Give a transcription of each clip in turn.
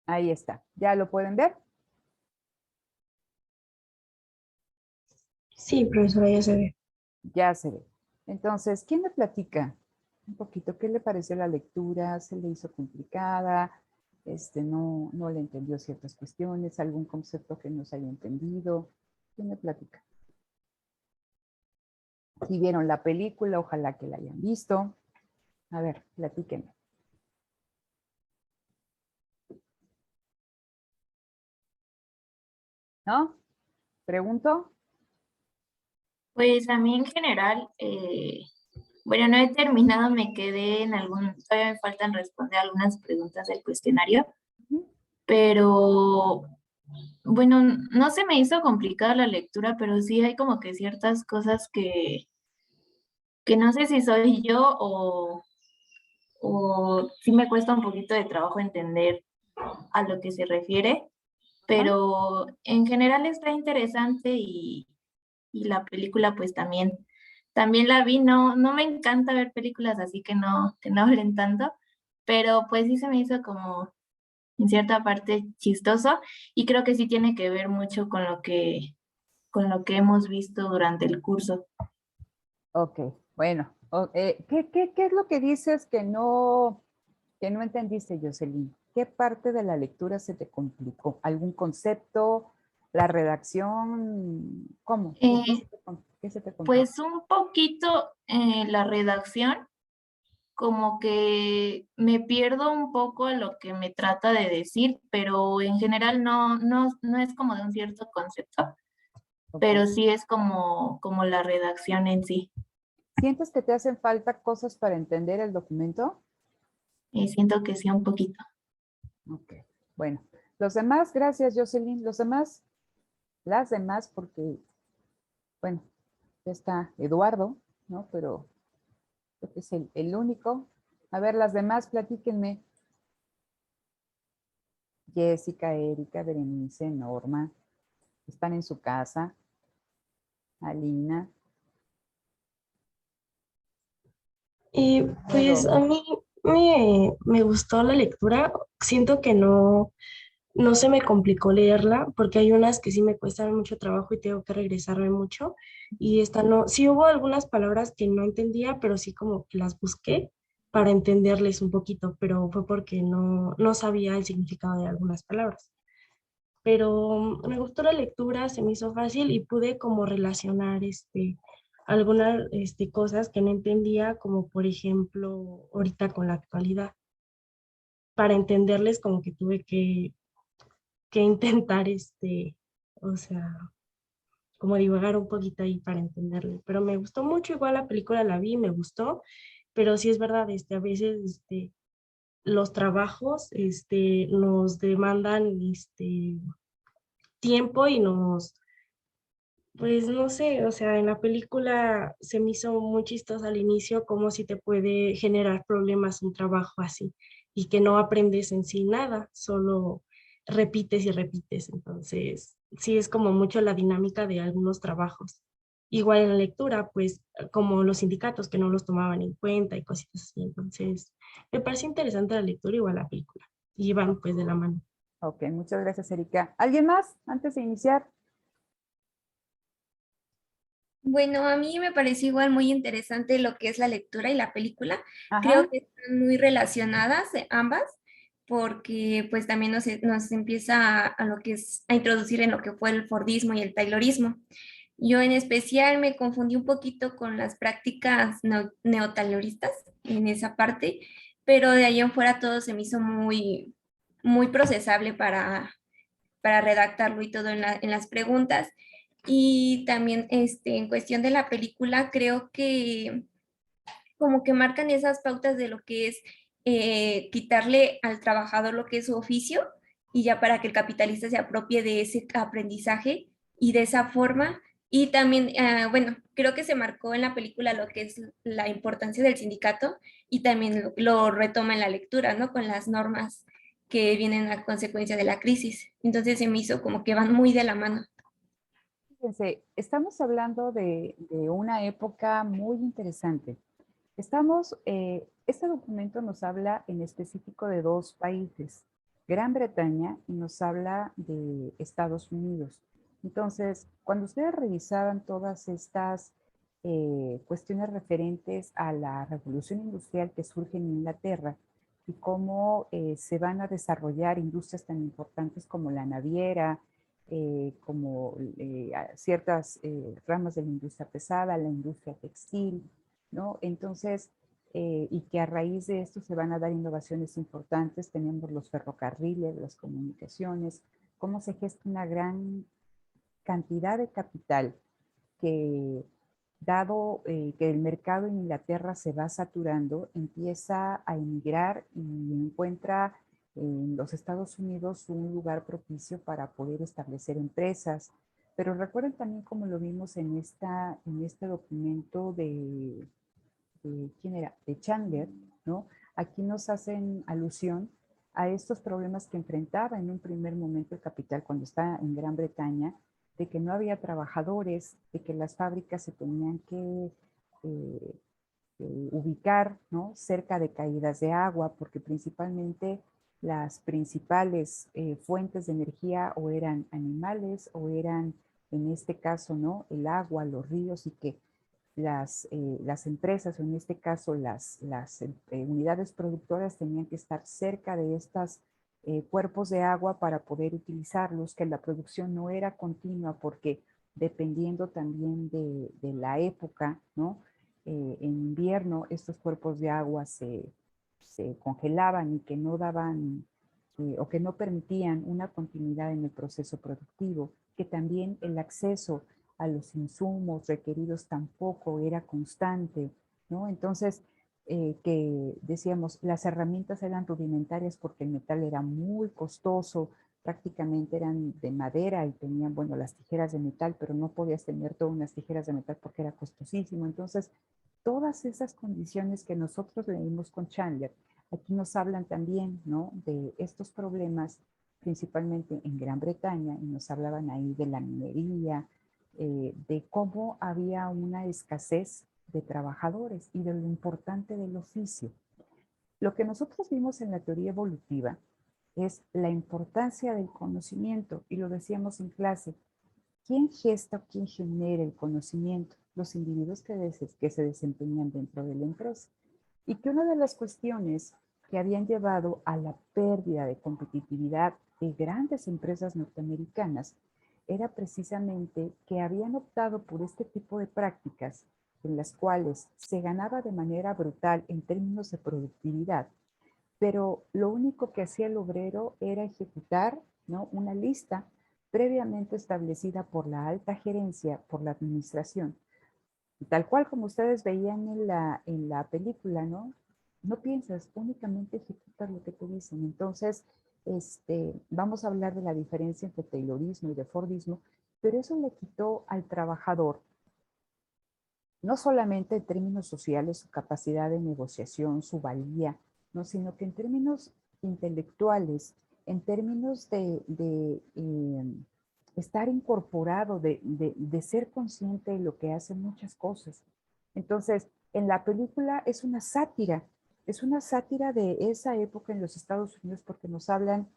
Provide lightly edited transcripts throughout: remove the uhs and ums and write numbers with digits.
Ahí está. ¿Ya lo pueden ver? Sí, profesora, ya se ve. Ya se ve. Entonces, ¿quién me platica un poquito? ¿Qué le pareció la lectura? ¿Se le hizo complicada? No le entendió ciertas cuestiones, algún concepto que no se haya entendido. ¿Quién me platica? Si vieron la película, ojalá que la hayan visto. A ver, platíquenme. ¿No? ¿Pregunto? Pues a mí en general, bueno, no he terminado, me quedé en todavía me faltan responder algunas preguntas del cuestionario, Ujú. pero bueno, no se me hizo complicada la lectura, pero sí hay como que ciertas cosas que no sé si soy yo o sí me cuesta un poquito de trabajo entender a lo que se refiere, Ajá. pero en general está interesante y la película pues también la vi, no me encanta ver películas así que no hablen tanto, pero pues sí se me hizo como en cierta parte chistoso y creo que sí tiene que ver mucho con lo que hemos visto durante el curso. Ok, bueno. ¿Qué es lo que dices que no entendiste, Jocelyn? ¿Qué parte de la lectura se te complicó? ¿Algún concepto? ¿La redacción? ¿Cómo? Eh, Qué se te complicó? pues un poquito la redacción, como que me pierdo un poco en lo que me trata de decir, pero en general no es como de un cierto concepto, Ok. pero sí es como la redacción en sí. ¿Sientes que te hacen falta cosas para entender el documento? Siento que sí un poquito. Ok. Bueno, los demás, gracias, Jocelyn. Los demás, las demás, porque, bueno, ya está Eduardo, ¿no? Pero creo que es el único. A ver, las demás, platíquenme. Jessica, Erika, Berenice, Norma, están en su casa. Alina, Pues Pedro. a mí me gustó la lectura. Siento que no se me complicó leerla porque hay unas que sí me cuestan mucho trabajo y tengo que regresarme mucho. Y esta no, sí hubo algunas palabras que no entendía, pero sí como que las busqué para entenderles un poquito, pero fue porque no sabía el significado de algunas palabras. Pero me gustó la lectura, se me hizo fácil y pude como relacionar algunas cosas que no entendía, como por ejemplo ahorita con la actualidad. Para entenderles como que tuve que intentar, o sea, como divagar un poquito ahí para entenderle. Pero me gustó mucho, igual la película la vi, me gustó, pero sí es verdad, a veces los trabajos nos demandan tiempo y pues no sé, o sea, en la película se me hizo muy chistoso al inicio cómo si te puede generar problemas un trabajo así y que no aprendes en sí nada, solo repites y repites. Entonces, sí es como mucho la dinámica de algunos trabajos. Igual en la lectura, pues como los sindicatos que no los tomaban en cuenta y cositas así. Entonces, me parece interesante la lectura igual la película. Y van pues de la mano. Ok, muchas gracias, Erika. ¿Alguien más antes de iniciar? Bueno, a mí me pareció igual muy interesante lo que es la lectura y la película. Ajá. Creo que están muy relacionadas ambas, porque pues también nos empieza a lo que es a introducir en lo que fue el Fordismo y el Taylorismo. Yo en especial me confundí un poquito con las prácticas neotayloristas en esa parte, pero de ahí en fuera todo se me hizo muy procesable para redactarlo y todo en las preguntas. Y también en cuestión de la película, creo que como que marcan esas pautas de lo que es quitarle al trabajador lo que es su oficio y ya para que el capitalista se apropie de ese aprendizaje y de esa forma. Y también, bueno, creo que se marcó en la película lo que es la importancia del sindicato y también lo retoma en la lectura, ¿no? Con las normas que vienen a consecuencia de la crisis. Entonces se me hizo como que van muy de la mano. Fíjense, estamos hablando de una época muy interesante. Este documento nos habla en específico de dos países. Gran Bretaña y nos habla de Estados Unidos. Entonces, cuando ustedes revisaban todas estas cuestiones referentes a la revolución industrial que surge en Inglaterra y cómo se van a desarrollar industrias tan importantes como la naviera, como ciertas ramas de la industria pesada, la industria textil, ¿no? Entonces, y que a raíz de esto se van a dar innovaciones importantes. Tenemos los ferrocarriles, las comunicaciones, cómo se gesta una gran cantidad de capital que, dado que el mercado en Inglaterra se va saturando, empieza a emigrar y encuentra en los Estados Unidos un lugar propicio para poder establecer empresas. Pero recuerden también como lo vimos en este documento ¿quién era? De Chandler, ¿no? Aquí nos hacen alusión a estos problemas que enfrentaba en un primer momento el capital cuando está en Gran Bretaña, de que no había trabajadores, de que las fábricas se tenían que ubicar, ¿no? Cerca de caídas de agua, porque principalmente las principales fuentes de energía o eran animales o eran, en este caso, ¿no? El agua, los ríos, y que las empresas, o en este caso las unidades productoras, tenían que estar cerca de estos cuerpos de agua para poder utilizarlos, que la producción no era continua porque dependiendo también de la época, ¿no? En invierno estos cuerpos de agua se congelaban y que no daban o que no permitían una continuidad en el proceso productivo, que también el acceso a los insumos requeridos tampoco era constante, ¿no? Entonces, que decíamos, las herramientas eran rudimentarias porque el metal era muy costoso, prácticamente eran de madera y tenían, bueno, las tijeras de metal, pero no podías tener todas unas tijeras de metal porque era costosísimo. Entonces, todas esas condiciones que nosotros leímos con Chandler, aquí nos hablan también, ¿no? De estos problemas, principalmente en Gran Bretaña, y nos hablaban ahí de la minería, de cómo había una escasez de trabajadores y de lo importante del oficio. Lo que nosotros vimos en la teoría evolutiva es la importancia del conocimiento, y lo decíamos en clase. ¿Quién gesta o quién genera el conocimiento? Los individuos que se desempeñan dentro de la empresa. Y que una de las cuestiones que habían llevado a la pérdida de competitividad de grandes empresas norteamericanas era precisamente que habían optado por este tipo de prácticas en las cuales se ganaba de manera brutal en términos de productividad, pero lo único que hacía el obrero era ejecutar, ¿no? Una lista previamente establecida por la alta gerencia, por la administración. Y tal cual como ustedes veían en la película, ¿no? No piensas, únicamente ejecutas lo que te dicen. Entonces, vamos a hablar de la diferencia entre Taylorismo y de Fordismo, pero eso le quitó al trabajador, no solamente en términos sociales, su capacidad de negociación, su valía, no, sino que en términos intelectuales, en términos de estar incorporado, de ser consciente de lo que hace muchas cosas. Entonces, en la película es una sátira de esa época en los Estados Unidos, porque nos hablan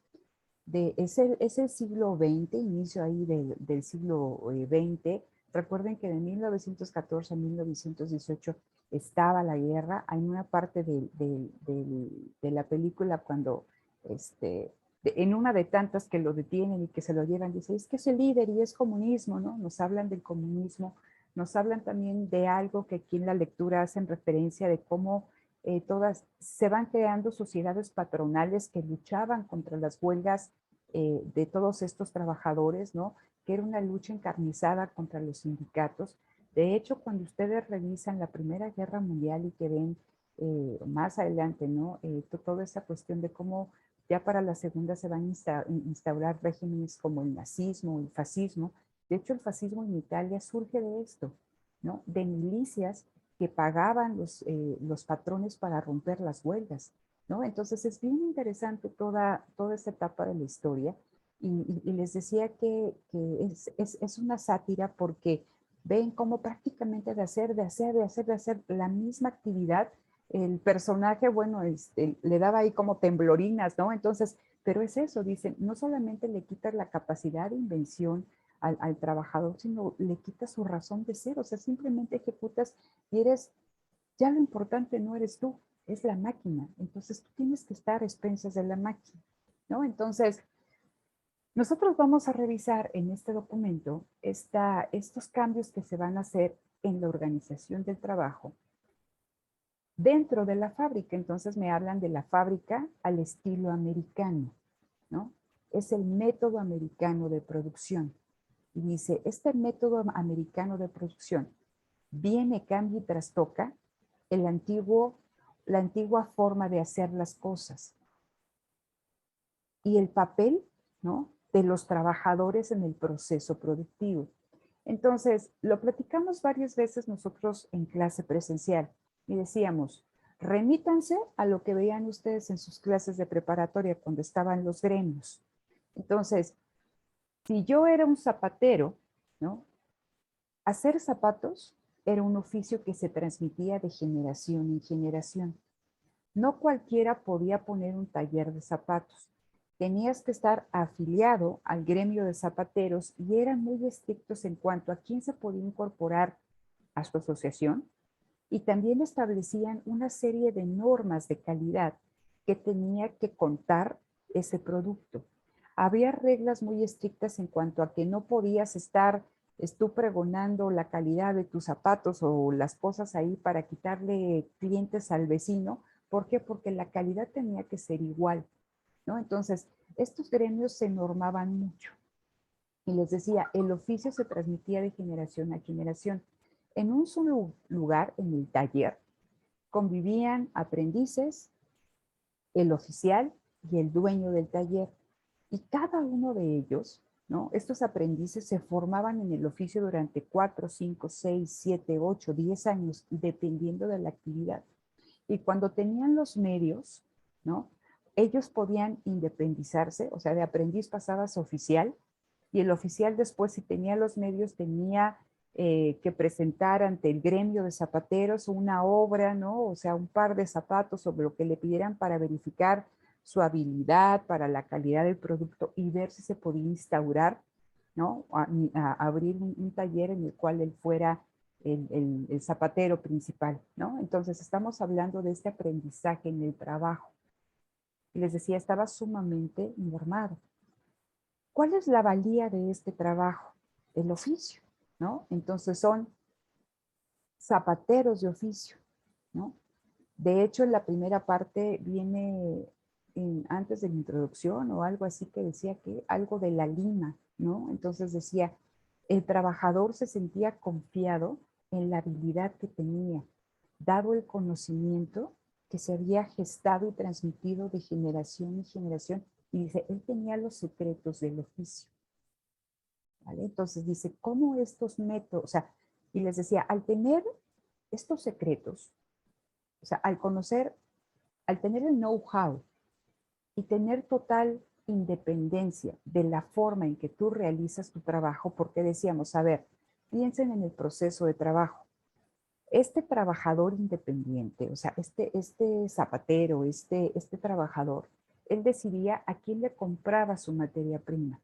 es el siglo XX, inicio ahí del siglo XX. Recuerden que de 1914 a 1918 estaba la guerra. Hay una parte de la película cuando en una de tantas que lo detienen y que se lo llevan, dice, es que es el líder y es comunismo, ¿no? Nos hablan del comunismo, nos hablan también de algo que aquí en la lectura hacen referencia de cómo todas se van creando sociedades patronales que luchaban contra las huelgas de todos estos trabajadores, ¿no? Que era una lucha encarnizada contra los sindicatos. De hecho, cuando ustedes revisan la Primera Guerra Mundial y que ven más adelante, ¿no? Toda esa cuestión de cómo ya para la segunda se van a instaurar regímenes como el nazismo, el fascismo. De hecho, el fascismo en Italia surge de esto, ¿no? De milicias que pagaban los patrones para romper las huelgas, ¿no? Entonces es bien interesante toda esta etapa de la historia, y les decía que es una sátira porque ven cómo prácticamente de hacer la misma actividad, el personaje, bueno, le daba ahí como temblorinas, ¿no? Entonces Pero es eso, dicen, no solamente le quitas la capacidad de invención al trabajador, sino le quitas su razón de ser, o sea, simplemente ejecutas y eres, ya lo importante no eres tú, es la máquina, entonces tú tienes que estar a expensas de la máquina, ¿no? Entonces, nosotros vamos a revisar en este documento estos cambios que se van a hacer en la organización del trabajo dentro de la fábrica. Entonces me hablan de la fábrica al estilo americano, ¿no? Es el método americano de producción. Y dice, este método americano de producción viene, cambia y trastoca la antigua forma de hacer las cosas. Y el papel, ¿no?, de los trabajadores en el proceso productivo. Entonces, lo platicamos varias veces nosotros en clase presencial y decíamos, remítanse a lo que veían ustedes en sus clases de preparatoria cuando estaban los gremios. Entonces, si yo era un zapatero, ¿no?, hacer zapatos era un oficio que se transmitía de generación en generación. No cualquiera podía poner un taller de zapatos. Tenías que estar afiliado al gremio de zapateros y eran muy estrictos en cuanto a quién se podía incorporar a su asociación, y también establecían una serie de normas de calidad que tenía que contar ese producto. Había reglas muy estrictas en cuanto a que no podías estar tú pregonando la calidad de tus zapatos o las cosas ahí para quitarle clientes al vecino. ¿Por qué? Porque la calidad tenía que ser igual, ¿no? Entonces, estos gremios se normaban mucho. Y les decía, el oficio se transmitía de generación a generación. En un solo lugar, en el taller, convivían aprendices, el oficial y el dueño del taller. Y cada uno de ellos, ¿no?, estos aprendices se formaban en el oficio durante 4, 5, 6, 7, 8, 10 años, dependiendo de la actividad. Y cuando tenían los medios, ¿no?, ellos podían independizarse, o sea, de aprendiz pasabas a oficial, y el oficial después, si tenía los medios, tenía que presentar ante el gremio de zapateros una obra, ¿no?, o sea, un par de zapatos sobre lo que le pidieran para verificar su habilidad, para la calidad del producto y ver si se podía instaurar, ¿no?, a abrir un taller en el cual él fuera el zapatero principal, ¿no? Entonces estamos hablando de este aprendizaje en el trabajo. Y les decía, estaba sumamente normado. ¿Cuál es la valía de este trabajo? El oficio, ¿no? Entonces son zapateros de oficio, ¿no? De hecho, en la primera parte viene antes de la introducción o algo así que decía que algo de la lima, ¿no? Entonces decía, el trabajador se sentía confiado en la habilidad que tenía, dado el conocimiento que se había gestado y transmitido de generación en generación. Y dice, él tenía los secretos del oficio, ¿vale? Entonces dice, ¿cómo estos métodos? O sea, y les decía, al tener estos secretos, o sea, al conocer, al tener el know-how y tener total independencia de la forma en que tú realizas tu trabajo, porque decíamos, a ver, piensen en el proceso de trabajo. Este trabajador independiente, o sea, este zapatero, este trabajador, él decidía a quién le compraba su materia prima.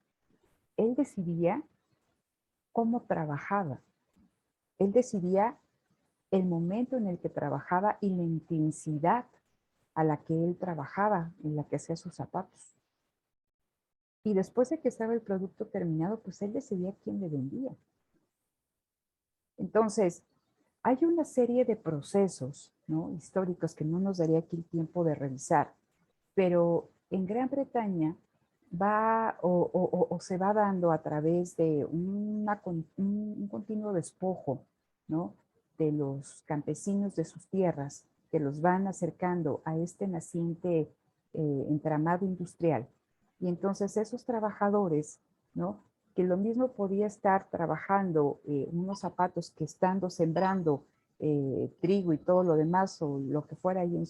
Él decidía cómo trabajaba. Él decidía el momento en el que trabajaba y la intensidad a la que él trabajaba, en la que hacía sus zapatos. Y después de que estaba el producto terminado, pues él decidía quién le vendía. Entonces, hay una serie de procesos, ¿no?, históricos que no nos daría aquí el tiempo de revisar, pero en Gran Bretaña va o se va dando a través de un continuo despojo, ¿no?, de los campesinos de sus tierras, que los van acercando a este naciente entramado industrial. Y entonces esos trabajadores, ¿no?, que lo mismo podía estar trabajando unos zapatos que estando sembrando trigo y todo lo demás, o lo que fuera ahí en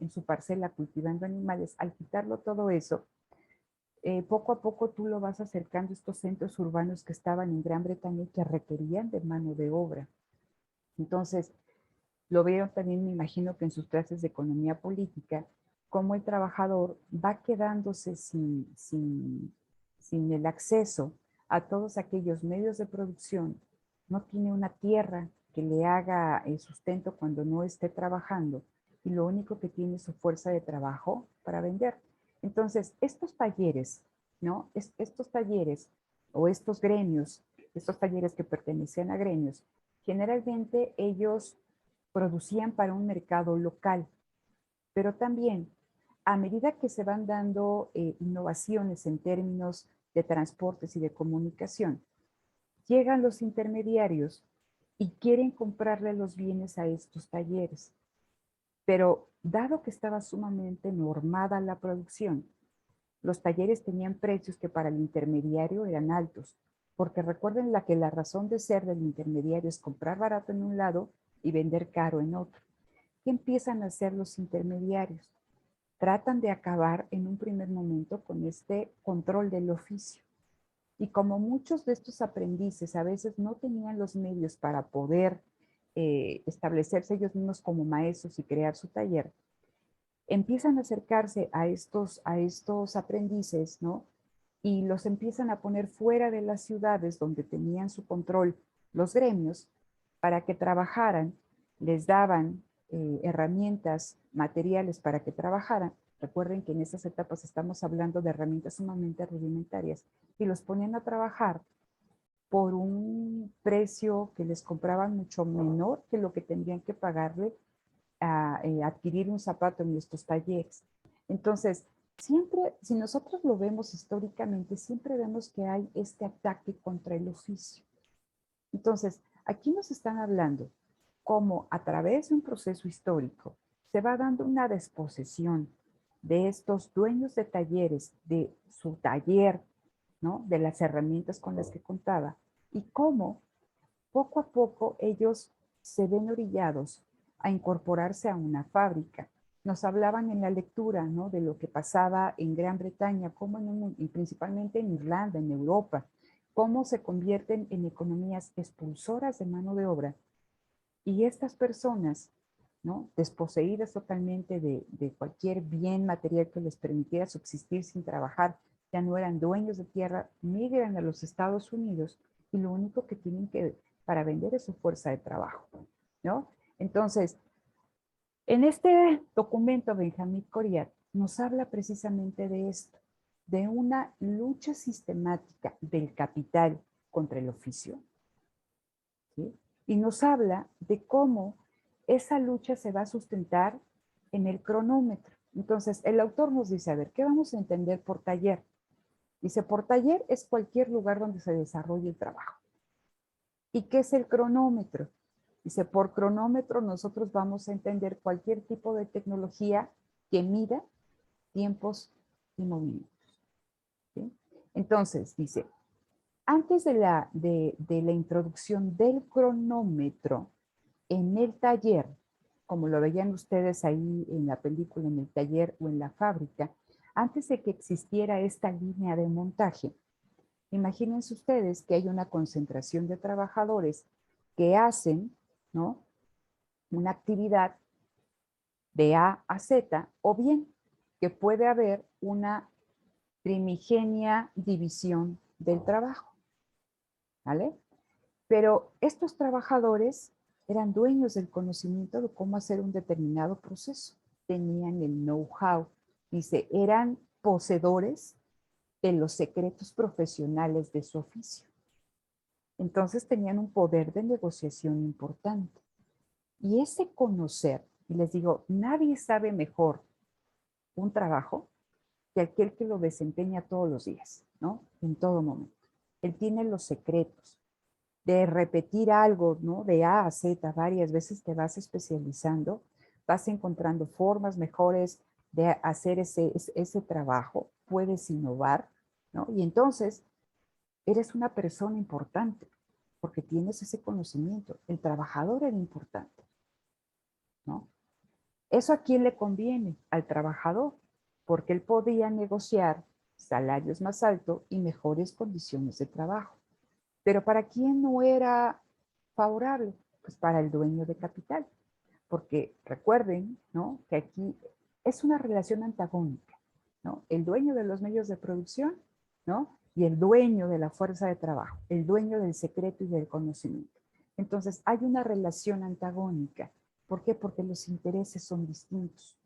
su parcela cultivando animales, al quitarlo todo eso, poco a poco tú lo vas acercando a estos centros urbanos que estaban en Gran Bretaña y que requerían de mano de obra. Entonces, lo veo también, me imagino que en sus clases de economía política, cómo el trabajador va quedándose sin el acceso a todos aquellos medios de producción, no tiene una tierra que le haga el sustento cuando no esté trabajando y lo único que tiene es su fuerza de trabajo para vender. Entonces, estos talleres, ¿no? Estos talleres o estos gremios, estos talleres que pertenecían a gremios, generalmente ellos producían para un mercado local, pero también a medida que se van dando innovaciones en términos de transportes y de comunicación, llegan los intermediarios y quieren comprarle los bienes a estos talleres. Pero dado que estaba sumamente normada la producción, los talleres tenían precios que para el intermediario eran altos, porque recuerden que la razón de ser del intermediario es comprar barato en un lado y vender caro en otro. ¿Qué empiezan a hacer los intermediarios? Tratan de acabar en un primer momento con este control del oficio. Y como muchos de estos aprendices a veces no tenían los medios para poder establecerse ellos mismos como maestros y crear su taller, empiezan a acercarse a estos aprendices, ¿no? Y los empiezan a poner fuera de las ciudades donde tenían su control los gremios para que trabajaran, les daban herramientas, materiales para que trabajaran. Recuerden que en estas etapas estamos hablando de herramientas sumamente rudimentarias y los ponían a trabajar por un precio que les compraban mucho menor que lo que tendrían que pagarle a adquirir un zapato en estos talleres. Entonces, siempre, si nosotros lo vemos históricamente, siempre vemos que hay este ataque contra el oficio. Entonces, aquí nos están hablando cómo a través de un proceso histórico se va dando una desposesión de estos dueños de talleres, de su taller, ¿no? De las herramientas con las que contaba, y cómo poco a poco ellos se ven orillados a incorporarse a una fábrica. Nos hablaban en la lectura, ¿no? De lo que pasaba en Gran Bretaña, como y principalmente en Irlanda, en Europa, cómo se convierten en economías expulsoras de mano de obra. Y estas personas, ¿no? Desposeídas totalmente de cualquier bien material que les permitiera subsistir sin trabajar, ya no eran dueños de tierra, migran a los Estados Unidos y lo único que tienen que para vender es su fuerza de trabajo, ¿no? Entonces, en este documento, Benjamín Coriat nos habla precisamente de esto, de una lucha sistemática del capital contra el oficio, ¿sí? Y nos habla de cómo esa lucha se va a sustentar en el cronómetro. Entonces, el autor nos dice, a ver, ¿qué vamos a entender por taller? Dice, por taller es cualquier lugar donde se desarrolle el trabajo. ¿Y qué es el cronómetro? Dice, por cronómetro nosotros vamos a entender cualquier tipo de tecnología que mida tiempos y movimientos, ¿sí? Entonces, dice, antes de la introducción del cronómetro en el taller, como lo veían ustedes ahí en la película, en el taller o en la fábrica, antes de que existiera esta línea de montaje, imagínense ustedes que hay una concentración de trabajadores que hacen, ¿no? Una actividad de A a Z, o bien que puede haber una primigenia división del trabajo, ¿vale? Pero estos trabajadores eran dueños del conocimiento de cómo hacer un determinado proceso, tenían el know-how, dice, eran poseedores de los secretos profesionales de su oficio. Entonces tenían un poder de negociación importante. Y ese conocer, y les digo, nadie sabe mejor un trabajo que aquel que lo desempeña todos los días, ¿no? En todo momento. Él tiene los secretos de repetir algo, ¿no? De A a Z, varias veces te vas especializando, vas encontrando formas mejores de hacer ese trabajo, puedes innovar, ¿no? Y entonces eres una persona importante porque tienes ese conocimiento. El trabajador era importante, ¿no? ¿Eso a quién le conviene? Al trabajador, porque él podía negociar salarios más altos y mejores condiciones de trabajo. Pero ¿para quién no era favorable? Pues para el dueño de capital. Porque recuerden, ¿no? Que aquí es una relación antagónica, ¿no? El dueño de los medios de producción, ¿no? Y el dueño de la fuerza de trabajo, el dueño del secreto y del conocimiento. Entonces, hay una relación antagónica. ¿Por qué? Porque los intereses son distintos.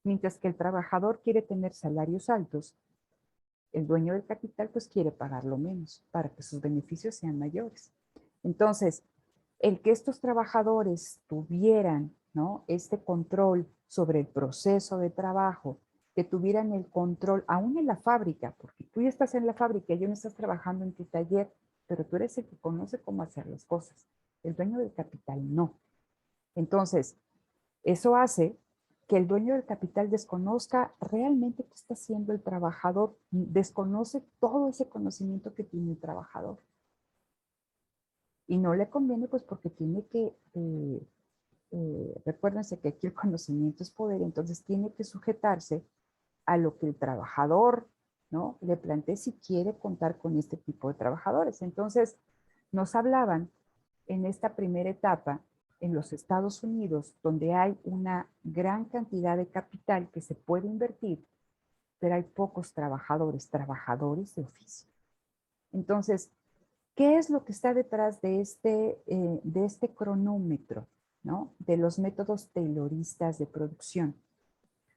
Mientras que el trabajador quiere tener salarios altos, el dueño del capital pues quiere pagarlo menos para que sus beneficios sean mayores. Entonces, el que estos trabajadores tuvieran, ¿no?, este control sobre el proceso de trabajo, que tuvieran el control, aún en la fábrica, porque tú ya estás en la fábrica y ya no estás trabajando en tu taller, pero tú eres el que conoce cómo hacer las cosas. El dueño del capital no. Entonces, eso hace que el dueño del capital desconozca realmente qué está haciendo el trabajador, desconoce todo ese conocimiento que tiene el trabajador. Y no le conviene pues porque tiene que, recuérdense que aquí el conocimiento es poder, entonces tiene que sujetarse a lo que el trabajador, ¿no?, le plantee si quiere contar con este tipo de trabajadores. Entonces, nos hablaban en esta primera etapa en los Estados Unidos, donde hay una gran cantidad de capital que se puede invertir, pero hay pocos trabajadores de oficio. Entonces, ¿qué es lo que está detrás de este cronómetro, ¿no?, de los métodos tayloristas de producción?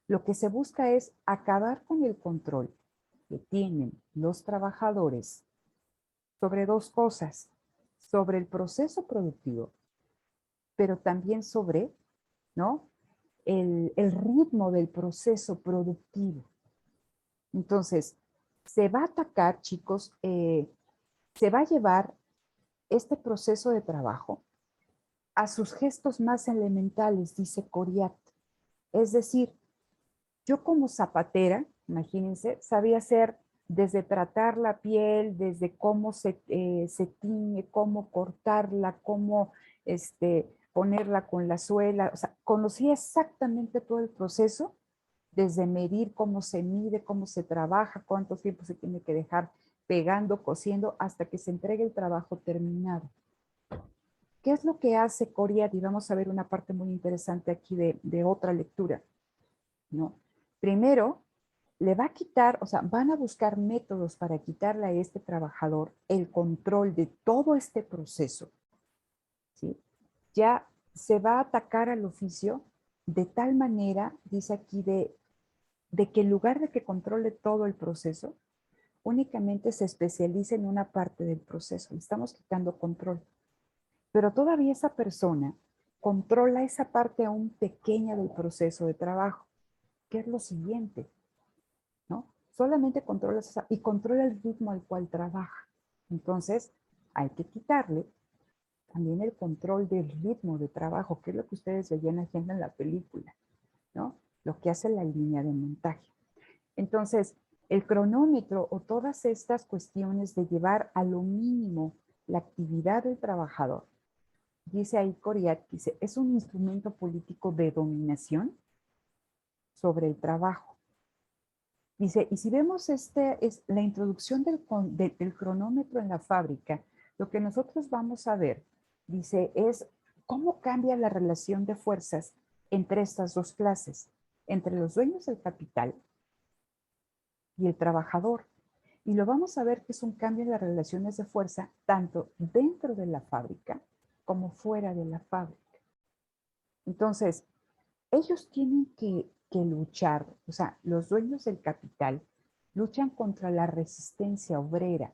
Lo que se busca es acabar con el control que tienen los trabajadores sobre dos cosas, sobre el proceso productivo, pero también sobre, ¿no?, el ritmo del proceso productivo. Entonces, se va a atacar, chicos, se va a llevar este proceso de trabajo a sus gestos más elementales, dice Coriat. Es decir, yo como zapatera, imagínense, sabía hacer desde tratar la piel, desde cómo se tiñe, cómo cortarla, cómo ponerla con la suela. O sea, conocía exactamente todo el proceso, desde medir cómo se mide, cómo se trabaja, cuánto tiempo se tiene que dejar pegando, cosiendo, hasta que se entregue el trabajo terminado. ¿Qué es lo que hace Coriat? Y vamos a ver una parte muy interesante aquí de otra lectura, ¿no? Primero, le va a quitar, o sea, van a buscar métodos para quitarle a este trabajador el control de todo este proceso, ¿sí? Ya se va a atacar al oficio de tal manera, dice aquí, de que en lugar de que controle todo el proceso, únicamente se especialice en una parte del proceso. Le estamos quitando control. Pero todavía esa persona controla esa parte aún pequeña del proceso de trabajo, que es lo siguiente, ¿no? Solamente controla esa, y controla el ritmo al cual trabaja. Entonces, hay que quitarle también el control del ritmo de trabajo, que es lo que ustedes veían haciendo en la película, ¿no? Lo que hace la línea de montaje. Entonces, el cronómetro o todas estas cuestiones de llevar a lo mínimo la actividad del trabajador, dice ahí Coriat, dice, es un instrumento político de dominación sobre el trabajo. Dice, y si vemos es la introducción del cronómetro en la fábrica, lo que nosotros vamos a ver, dice, es cómo cambia la relación de fuerzas entre estas dos clases, entre los dueños del capital y el trabajador. Y lo vamos a ver que es un cambio en las relaciones de fuerza tanto dentro de la fábrica como fuera de la fábrica. Entonces, ellos tienen que luchar, o sea, los dueños del capital luchan contra la resistencia obrera,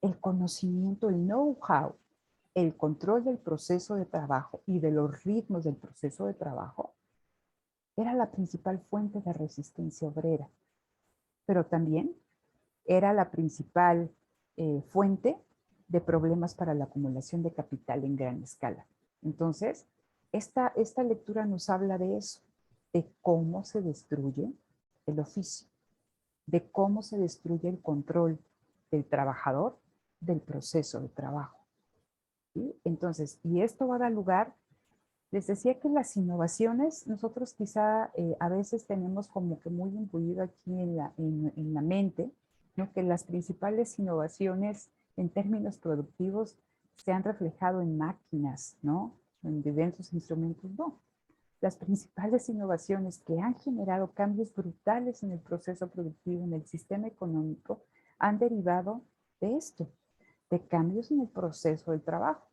el conocimiento, el know-how, el control del proceso de trabajo y de los ritmos del proceso de trabajo, era la principal fuente de resistencia obrera, pero también era la principal fuente de problemas para la acumulación de capital en gran escala. Entonces, esta lectura nos habla de eso, de cómo se destruye el oficio, de cómo se destruye el control del trabajador del proceso de trabajo. ¿Sí? Entonces, y esto va a dar lugar, les decía que las innovaciones, nosotros quizá a veces tenemos como que muy imbuido aquí en la mente, ¿no?, que las principales innovaciones en términos productivos se han reflejado en máquinas, ¿no?, en diversos instrumentos, no. las principales innovaciones que han generado cambios brutales en el proceso productivo, en el sistema económico, han derivado de esto, de cambios en el proceso del trabajo,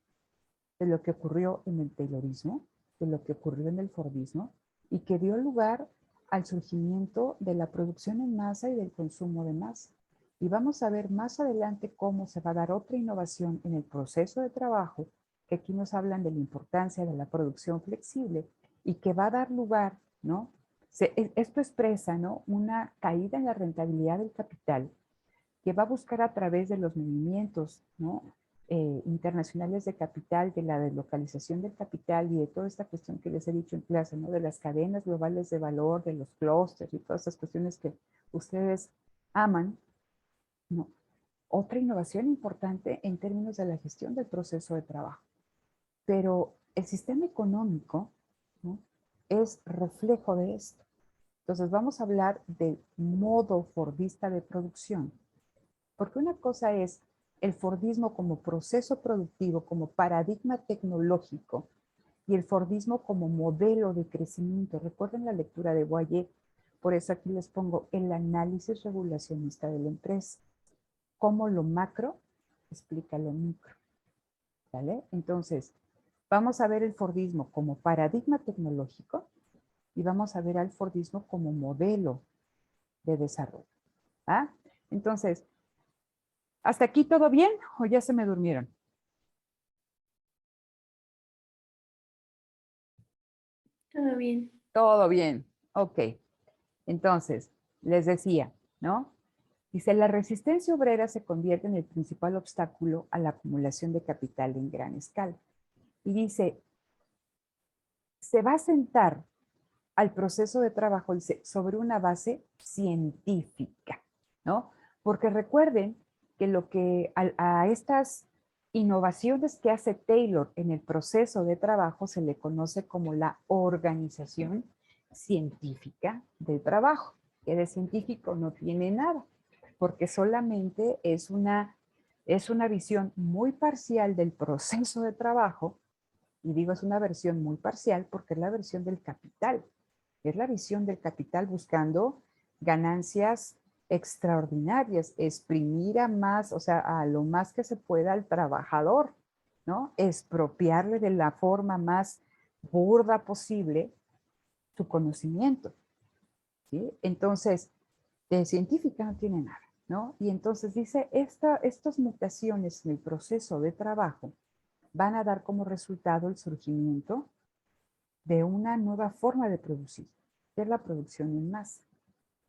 de lo que ocurrió en el Taylorismo, de lo que ocurrió en el Fordismo, y que dio lugar al surgimiento de la producción en masa y del consumo de masa. Y vamos a ver más adelante cómo se va a dar otra innovación en el proceso de trabajo, que aquí nos hablan de la importancia de la producción flexible y que va a dar lugar, ¿no? Esto expresa, ¿no?, una caída en la rentabilidad del capital que va a buscar a través de los movimientos, ¿no?, internacionales de capital, de la deslocalización del capital y de toda esta cuestión que les he dicho en clase, ¿no?, de las cadenas globales de valor, de los clústeres y todas esas cuestiones que ustedes aman, ¿no? Otra innovación importante en términos de la gestión del proceso de trabajo. Pero el sistema económico, ¿no?, es reflejo de esto. Entonces vamos a hablar del modo fordista de producción. Porque una cosa es el fordismo como proceso productivo, como paradigma tecnológico, y el fordismo como modelo de crecimiento. Recuerden la lectura de Boyer, por eso aquí les pongo el análisis regulacionista de la empresa. Cómo lo macro explica lo micro. ¿Vale? Entonces, vamos a ver el fordismo como paradigma tecnológico y vamos a ver al fordismo como modelo de desarrollo. ¿Ah? Entonces, ¿hasta aquí todo bien o ya se me durmieron? Todo bien. Todo bien. Ok. Entonces, les decía, ¿no? Dice, la resistencia obrera se convierte en el principal obstáculo a la acumulación de capital en gran escala. Y dice, se va a sentar al proceso de trabajo sobre una base científica, ¿no? Porque recuerden que lo que a estas innovaciones que hace Taylor en el proceso de trabajo se le conoce como la organización científica del trabajo, que de científico no tiene nada, porque solamente es una visión muy parcial del proceso de trabajo, y digo es una versión muy parcial porque es la versión del capital. Es la visión del capital buscando ganancias extraordinarias, exprimir a más, o sea, a lo más que se pueda al trabajador, ¿no? Expropiarle de la forma más burda posible su conocimiento, ¿sí? Entonces, de científica no tiene nada, ¿no? Y entonces dice, estas mutaciones en el proceso de trabajo van a dar como resultado el surgimiento de una nueva forma de producir, que es la producción en masa.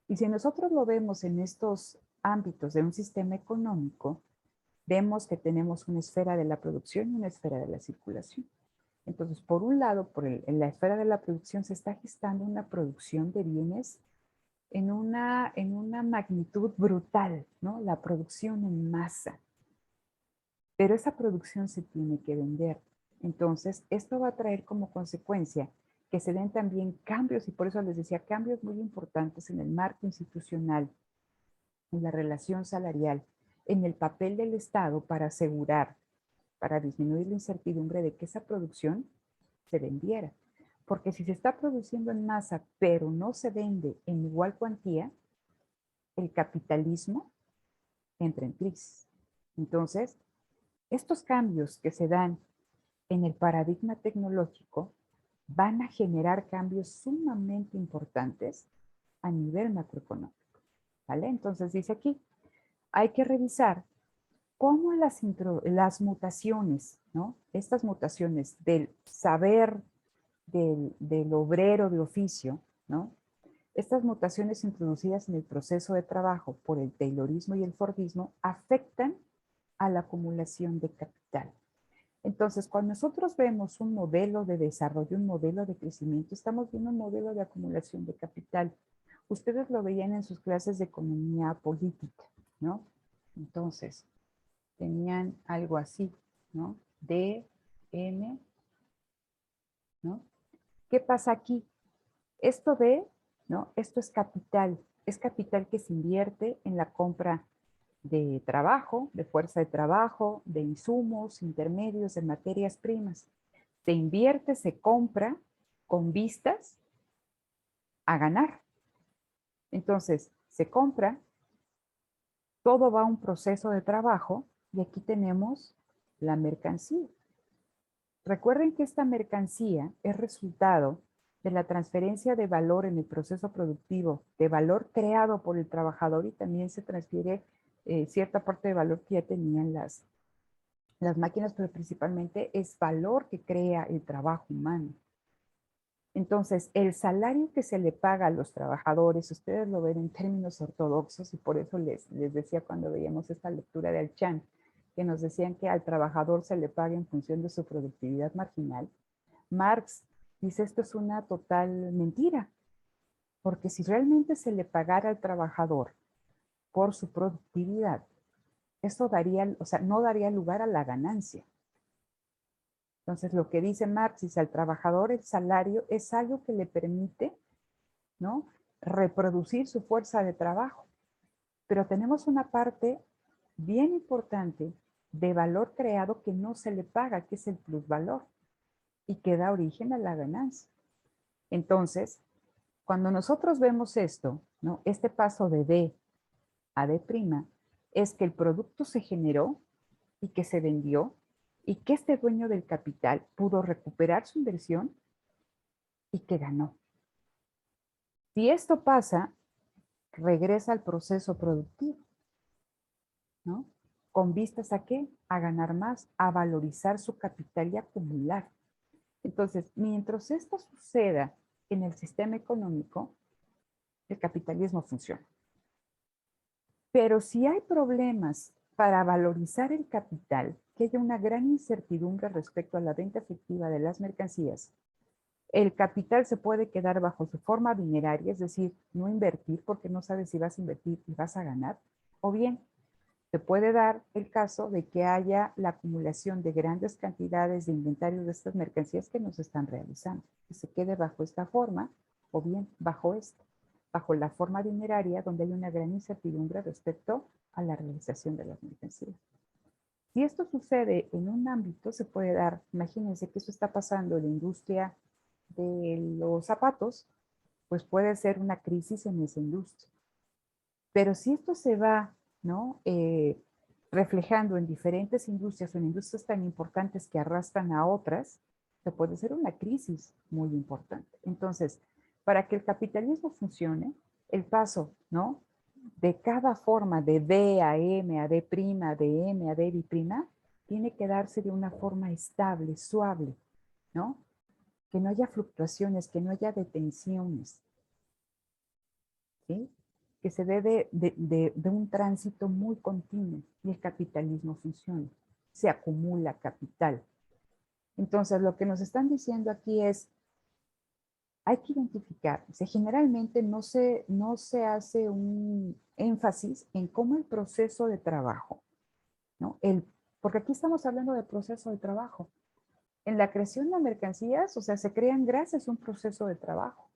Y si nosotros lo vemos en estos ámbitos de un sistema económico, vemos que tenemos una esfera de la producción y una esfera de la circulación. Entonces, por un lado, en la esfera de la producción se está gestando una producción de bienes en una magnitud brutal, ¿no? La producción en masa. Pero esa producción se tiene que vender. Entonces, esto va a traer como consecuencia que se den también cambios, y por eso les decía, cambios muy importantes en el marco institucional, en la relación salarial, en el papel del Estado para asegurar, para disminuir la incertidumbre de que esa producción se vendiera. Porque si se está produciendo en masa, pero no se vende en igual cuantía, el capitalismo entra en crisis. Entonces, estos cambios que se dan en el paradigma tecnológico van a generar cambios sumamente importantes a nivel macroeconómico, ¿vale? Entonces dice aquí, hay que revisar cómo las mutaciones, ¿no? Estas mutaciones del saber del obrero de oficio, ¿no? Estas mutaciones introducidas en el proceso de trabajo por el Taylorismo y el Fordismo afectan a la acumulación de capital. Entonces, cuando nosotros vemos un modelo de desarrollo, un modelo de crecimiento, estamos viendo un modelo de acumulación de capital. Ustedes lo veían en sus clases de economía política, ¿no? Entonces, tenían algo así, ¿no? D, M, ¿no? ¿Qué pasa aquí? Esto D, ¿no? Esto es capital que se invierte en la compra de trabajo, de fuerza de trabajo, de insumos, intermedios, de materias primas. Se invierte, se compra con vistas a ganar. Entonces, se compra, todo va a un proceso de trabajo y aquí tenemos la mercancía. Recuerden que esta mercancía es resultado de la transferencia de valor en el proceso productivo, de valor creado por el trabajador, y también se transfiere cierta parte de valor que ya tenían las máquinas, pero principalmente es valor que crea el trabajo humano. Entonces, el salario que se le paga a los trabajadores, ustedes lo ven en términos ortodoxos, y por eso les decía cuando veíamos esta lectura de Alchan, que nos decían que al trabajador se le paga en función de su productividad marginal. Marx dice esto es una total mentira, porque si realmente se le pagara al trabajador por su productividad, esto daría, o sea, no daría lugar a la ganancia. Entonces, lo que dice Marx es al trabajador el salario es algo que le permite, ¿no?, reproducir su fuerza de trabajo. Pero tenemos una parte bien importante de valor creado que no se le paga, que es el plusvalor, y que da origen a la ganancia. Entonces, cuando nosotros vemos esto, ¿no?, este paso de D a D', es que el producto se generó y que se vendió y que este dueño del capital pudo recuperar su inversión y que ganó. Si esto pasa, regresa al proceso productivo, ¿no? ¿Con vistas a qué? A ganar más, a valorizar su capital y acumular. Entonces, mientras esto suceda en el sistema económico, el capitalismo funciona. Pero si hay problemas para valorizar el capital, que haya una gran incertidumbre respecto a la venta efectiva de las mercancías, el capital se puede quedar bajo su forma bineraria, es decir, no invertir porque no sabes si vas a invertir y vas a ganar, o bien se puede dar el caso de que haya la acumulación de grandes cantidades de inventario de estas mercancías que nos están realizando, que se quede bajo esta forma o bien bajo esta, bajo la forma bineraria donde hay una gran incertidumbre respecto a la realización de las mercancías. Si esto sucede en un ámbito, se puede dar, imagínense que eso está pasando en la industria de los zapatos, pues puede ser una crisis en esa industria. Pero si esto se va, ¿no?, reflejando en diferentes industrias o en industrias tan importantes que arrastran a otras, se puede ser una crisis muy importante. Entonces, para que el capitalismo funcione, el paso, ¿no?, de cada forma de D a M, a D', de M a D', tiene que darse de una forma estable, suave, ¿no? Que no haya fluctuaciones, que no haya detenciones, ¿sí? Que se dé de un tránsito muy continuo y el capitalismo funciona. Se acumula capital. Entonces, lo que nos están diciendo aquí es, hay que identificar, o sea, generalmente no se hace un énfasis en cómo el proceso de trabajo, ¿no? Porque aquí estamos hablando de proceso de trabajo. En la creación de mercancías, o sea, se crean gracias a un proceso de trabajo.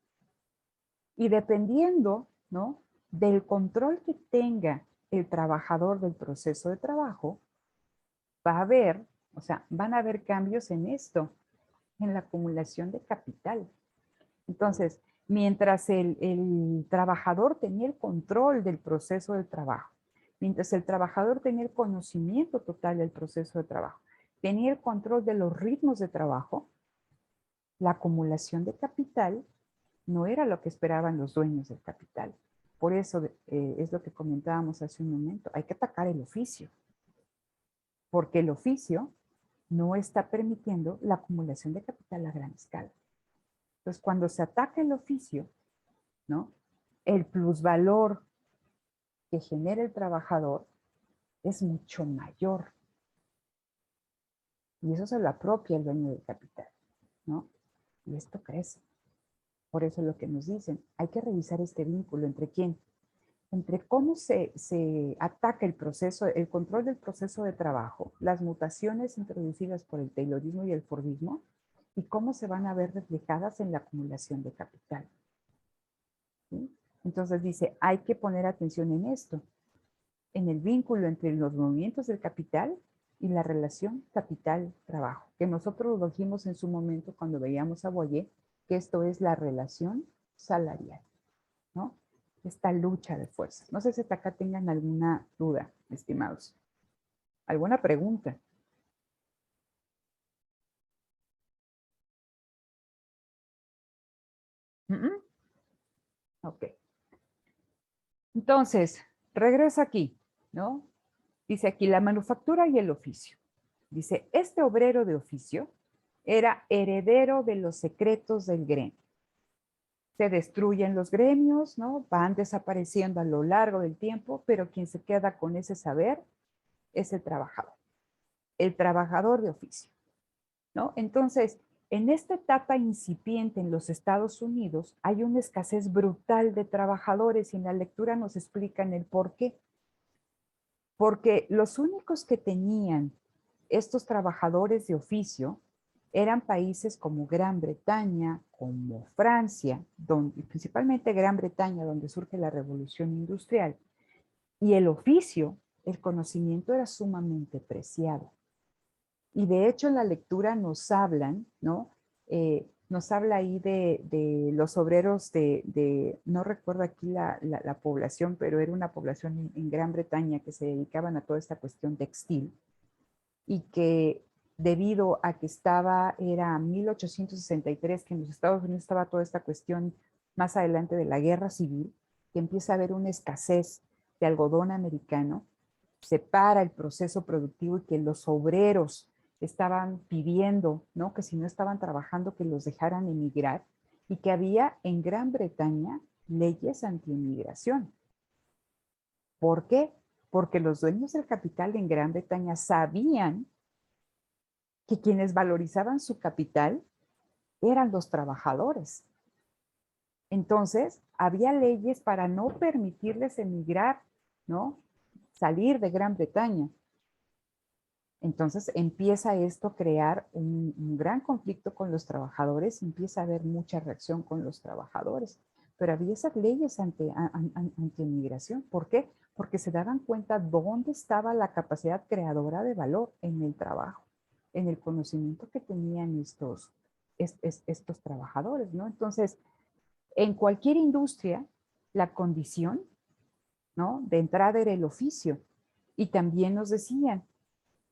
Y dependiendo, ¿no?, del control que tenga el trabajador del proceso de trabajo, va a haber, o sea, van a haber cambios en esto, en la acumulación de capital. Entonces, mientras el trabajador tenía el control del proceso de trabajo, mientras el trabajador tenía el conocimiento total del proceso de trabajo, tenía el control de los ritmos de trabajo, la acumulación de capital no era lo que esperaban los dueños del capital. Por eso es lo que comentábamos hace un momento. Hay que atacar el oficio, porque el oficio no está permitiendo la acumulación de capital a gran escala. Entonces, cuando se ataca el oficio, ¿no?, el plusvalor que genera el trabajador es mucho mayor. Y eso se lo apropia el dueño del capital, ¿no? Y esto crece. Por eso es lo que nos dicen, hay que revisar este vínculo entre quién, entre cómo se ataca el proceso, el control del proceso de trabajo, las mutaciones introducidas por el taylorismo y el fordismo, y cómo se van a ver reflejadas en la acumulación de capital. ¿Sí? Entonces dice, hay que poner atención en esto, en el vínculo entre los movimientos del capital y la relación capital-trabajo, que nosotros lo dijimos en su momento cuando veíamos a Boyer, que esto es la relación salarial, ¿no? Esta lucha de fuerzas. No sé si hasta acá tengan alguna duda, estimados. ¿Alguna pregunta? Ok. Entonces, regreso aquí, ¿no? Dice aquí la manufactura y el oficio. Dice, este obrero de oficio era heredero de los secretos del gremio. Se destruyen los gremios, ¿no? Van desapareciendo a lo largo del tiempo, pero quien se queda con ese saber es el trabajador de oficio, ¿no? Entonces, en esta etapa incipiente en los Estados Unidos hay una escasez brutal de trabajadores y en la lectura nos explican el por qué. Porque los únicos que tenían estos trabajadores de oficio eran países como Gran Bretaña, como Francia, principalmente Gran Bretaña, donde surge la revolución industrial. Y el oficio, el conocimiento era sumamente preciado. Y de hecho en la lectura nos hablan, ¿no? Nos habla ahí de los obreros no recuerdo aquí la población, pero era una población en Gran Bretaña que se dedicaban a toda esta cuestión textil y que debido a que era 1863, que en los Estados Unidos estaba toda esta cuestión más adelante de la guerra civil, que empieza a haber una escasez de algodón americano, se para el proceso productivo y que los obreros estaban pidiendo, ¿no? Que si no estaban trabajando, que los dejaran emigrar y que había en Gran Bretaña leyes anti-emigración. ¿Por qué? Porque los dueños del capital en Gran Bretaña sabían que quienes valorizaban su capital eran los trabajadores. Entonces, había leyes para no permitirles emigrar, ¿no? Salir de Gran Bretaña. Entonces empieza esto a crear un gran conflicto con los trabajadores, empieza a haber mucha reacción con los trabajadores, pero había esas leyes anti-inmigración. ¿Por qué? Porque se daban cuenta dónde estaba la capacidad creadora de valor en el trabajo, en el conocimiento que tenían estos trabajadores, ¿no? Entonces, en cualquier industria, la condición, ¿no? De entrada era el oficio. Y también nos decían,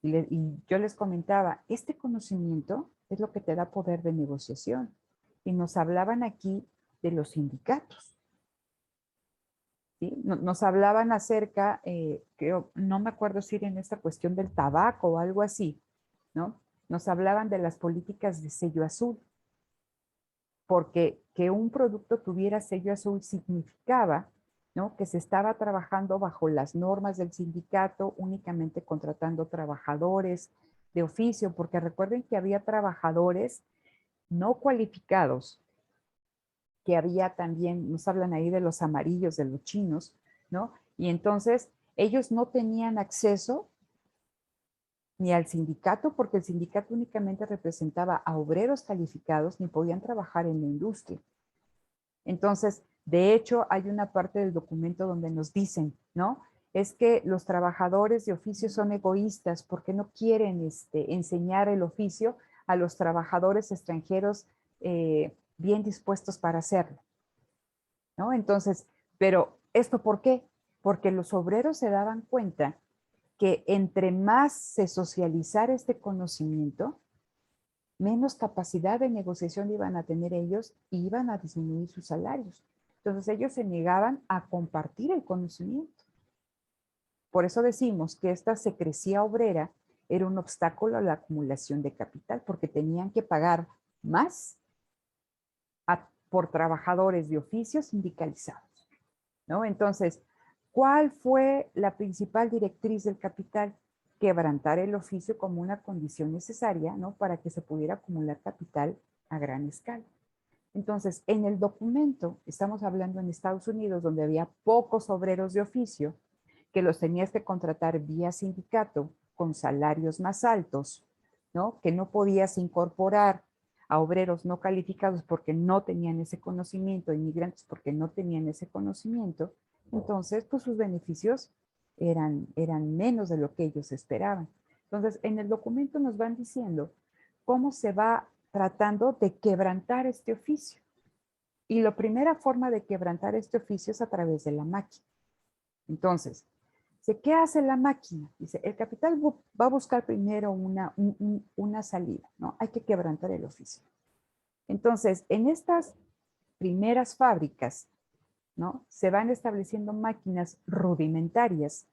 y yo les comentaba, este conocimiento es lo que te da poder de negociación. Y nos hablaban aquí de los sindicatos. ¿Sí? Nos hablaban acerca, no me acuerdo si era en esta cuestión del tabaco o algo así, ¿no? Nos hablaban de las políticas de sello azul. Porque que un producto tuviera sello azul significaba, ¿no? Que se estaba trabajando bajo las normas del sindicato, únicamente contratando trabajadores de oficio, porque recuerden que había trabajadores no cualificados, que había también, nos hablan ahí de los amarillos, de los chinos, ¿no? Y entonces ellos no tenían acceso ni al sindicato, porque el sindicato únicamente representaba a obreros calificados, ni podían trabajar en la industria. Entonces, de hecho, hay una parte del documento donde nos dicen, ¿no? Es que los trabajadores de oficio son egoístas porque no quieren enseñar el oficio a los trabajadores extranjeros bien dispuestos para hacerlo, ¿no? Entonces, pero ¿esto por qué? Porque los obreros se daban cuenta que entre más se socializara este conocimiento, menos capacidad de negociación iban a tener ellos y iban a disminuir sus salarios. Entonces ellos se negaban a compartir el conocimiento. Por eso decimos que esta secrecía obrera era un obstáculo a la acumulación de capital, porque tenían que pagar más por trabajadores de oficios sindicalizados, ¿no? Entonces, ¿cuál fue la principal directriz del capital? Quebrantar el oficio como una condición necesaria, ¿no? Para que se pudiera acumular capital a gran escala. Entonces, en el documento, estamos hablando en Estados Unidos, donde había pocos obreros de oficio, que los tenías que contratar vía sindicato con salarios más altos, ¿no? Que no podías incorporar a obreros no calificados porque no tenían ese conocimiento, inmigrantes porque no tenían ese conocimiento. Entonces, pues sus beneficios eran menos de lo que ellos esperaban. Entonces, en el documento nos van diciendo cómo se va tratando de quebrantar este oficio. Y la primera forma de quebrantar este oficio es a través de la máquina. Entonces, ¿qué hace la máquina? Dice, el capital va a buscar primero una salida, ¿no? Hay que quebrantar el oficio. Entonces, en estas primeras fábricas, ¿no? Se van estableciendo máquinas rudimentarias,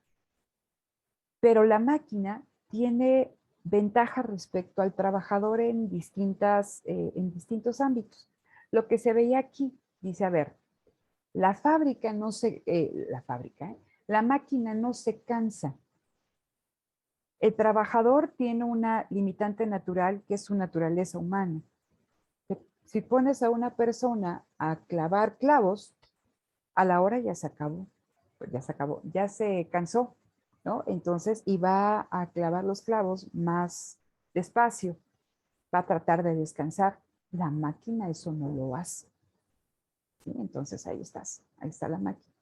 pero la máquina tiene ventaja respecto al trabajador en distintos ámbitos. Lo que se veía aquí, dice, a ver, la máquina no se cansa. El trabajador tiene una limitante natural que es su naturaleza humana. Si pones a una persona a clavar clavos, a la hora ya se acabó, pues ya se acabó, ya se cansó, ¿no? Entonces, y va a clavar los clavos más despacio, va a tratar de descansar. La máquina eso no lo hace. ¿Sí? Entonces, ahí está la máquina.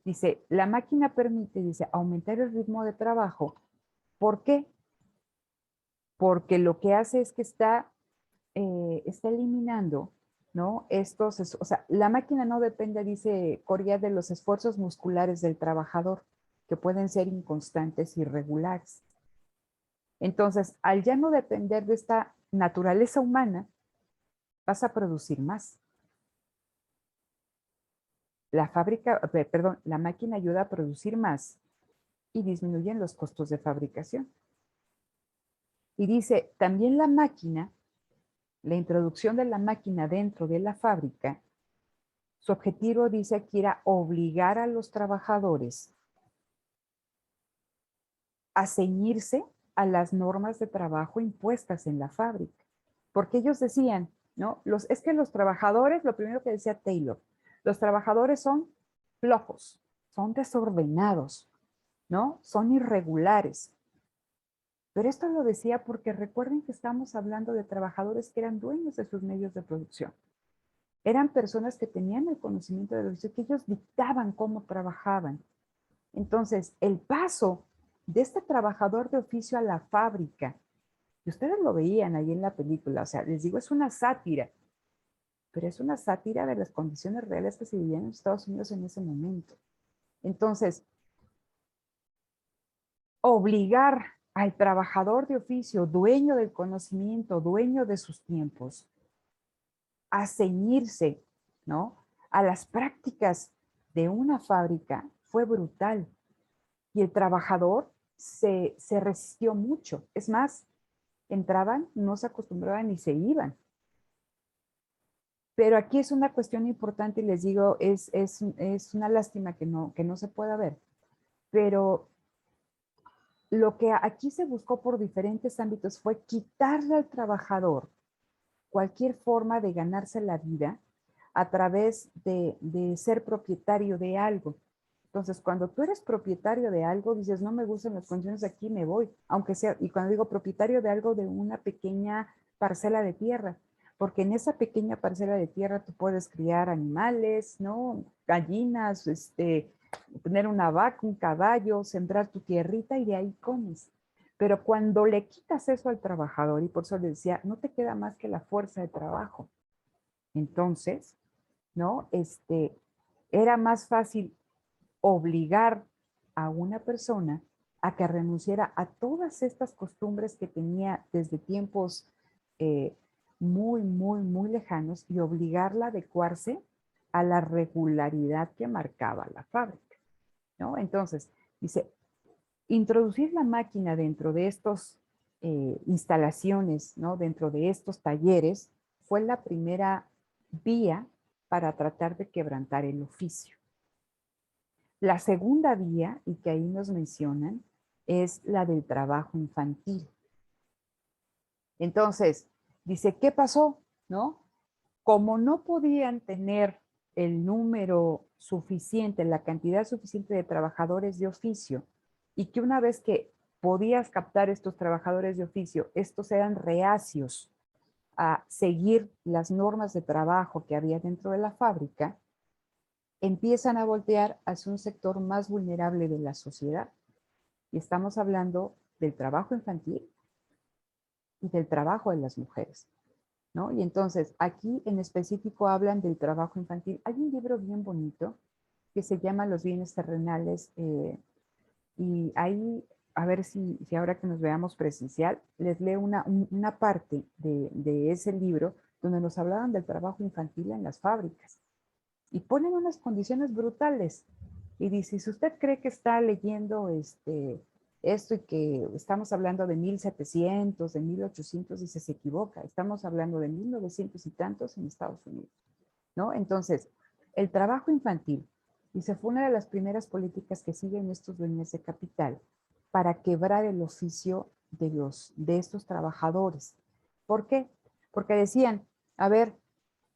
Dice, la máquina permite, dice, aumentar el ritmo de trabajo. ¿Por qué? Porque lo que hace es que está eliminando, ¿no? O sea, la máquina no depende, dice Coria, de los esfuerzos musculares del trabajador, que pueden ser inconstantes y irregulares. Entonces, al ya no depender de esta naturaleza humana, vas a producir más. La máquina ayuda a producir más y disminuyen los costos de fabricación. Y dice, también la máquina, la introducción de la máquina dentro de la fábrica, su objetivo dice que era obligar a los trabajadores a ceñirse a las normas de trabajo impuestas en la fábrica. Porque ellos decían, ¿no? Es que los trabajadores, lo primero que decía Taylor, los trabajadores son flojos, son desordenados, ¿no? Son irregulares. Pero esto lo decía porque recuerden que estamos hablando de trabajadores que eran dueños de sus medios de producción. Eran personas que tenían el conocimiento del oficio, que ellos dictaban cómo trabajaban. Entonces, el paso de este trabajador de oficio a la fábrica, y ustedes lo veían ahí en la película, o sea, les digo, es una sátira, pero es una sátira de las condiciones reales que se vivían en Estados Unidos en ese momento. Entonces, obligar al trabajador de oficio, dueño del conocimiento, dueño de sus tiempos, a ceñirse, ¿no?, a las prácticas de una fábrica fue brutal. Y el trabajador se resistió mucho. Es más, entraban, no se acostumbraban y se iban. Pero aquí es una cuestión importante y les digo, es una lástima que no se pueda ver. Pero lo que aquí se buscó por diferentes ámbitos fue quitarle al trabajador cualquier forma de ganarse la vida a través de ser propietario de algo. Entonces, cuando tú eres propietario de algo, dices, no me gustan las condiciones de aquí, me voy. Aunque sea, y cuando digo propietario de algo, de una pequeña parcela de tierra, porque en esa pequeña parcela de tierra tú puedes criar animales, ¿no? Gallinas, tener una vaca, un caballo, sembrar tu tierrita y de ahí comes. Pero cuando le quitas eso al trabajador, y por eso le decía, no te queda más que la fuerza de trabajo. Entonces, ¿no? Era más fácil obligar a una persona a que renunciara a todas estas costumbres que tenía desde tiempos muy, muy, muy lejanos y obligarla a adecuarse a la regularidad que marcaba la fábrica, ¿no? Entonces, dice, introducir la máquina dentro de estas instalaciones, ¿no?, dentro de estos talleres, fue la primera vía para tratar de quebrantar el oficio. La segunda vía, y que ahí nos mencionan, es la del trabajo infantil. Entonces, dice, ¿qué pasó? ¿No? Como no podían tener el número suficiente, la cantidad suficiente de trabajadores de oficio, y que una vez que podías captar estos trabajadores de oficio, estos eran reacios a seguir las normas de trabajo que había dentro de la fábrica, empiezan a voltear hacia un sector más vulnerable de la sociedad. Y estamos hablando del trabajo infantil y del trabajo de las mujeres, ¿no? Y entonces aquí en específico hablan del trabajo infantil. Hay un libro bien bonito que se llama Los bienes terrenales, y ahí, a ver si ahora que nos veamos presencial, les leo una parte de ese libro donde nos hablaban del trabajo infantil en las fábricas y ponen unas condiciones brutales. Y dice, si usted cree que está leyendo esto y que estamos hablando de 1700, de 1800, dice, se equivoca. Estamos hablando de 1900 y tantos en Estados Unidos, ¿no? Entonces, el trabajo infantil, dice, fue una de las primeras políticas que siguen estos dueños de capital para quebrar el oficio de estos trabajadores. ¿Por qué? Porque decían, a ver,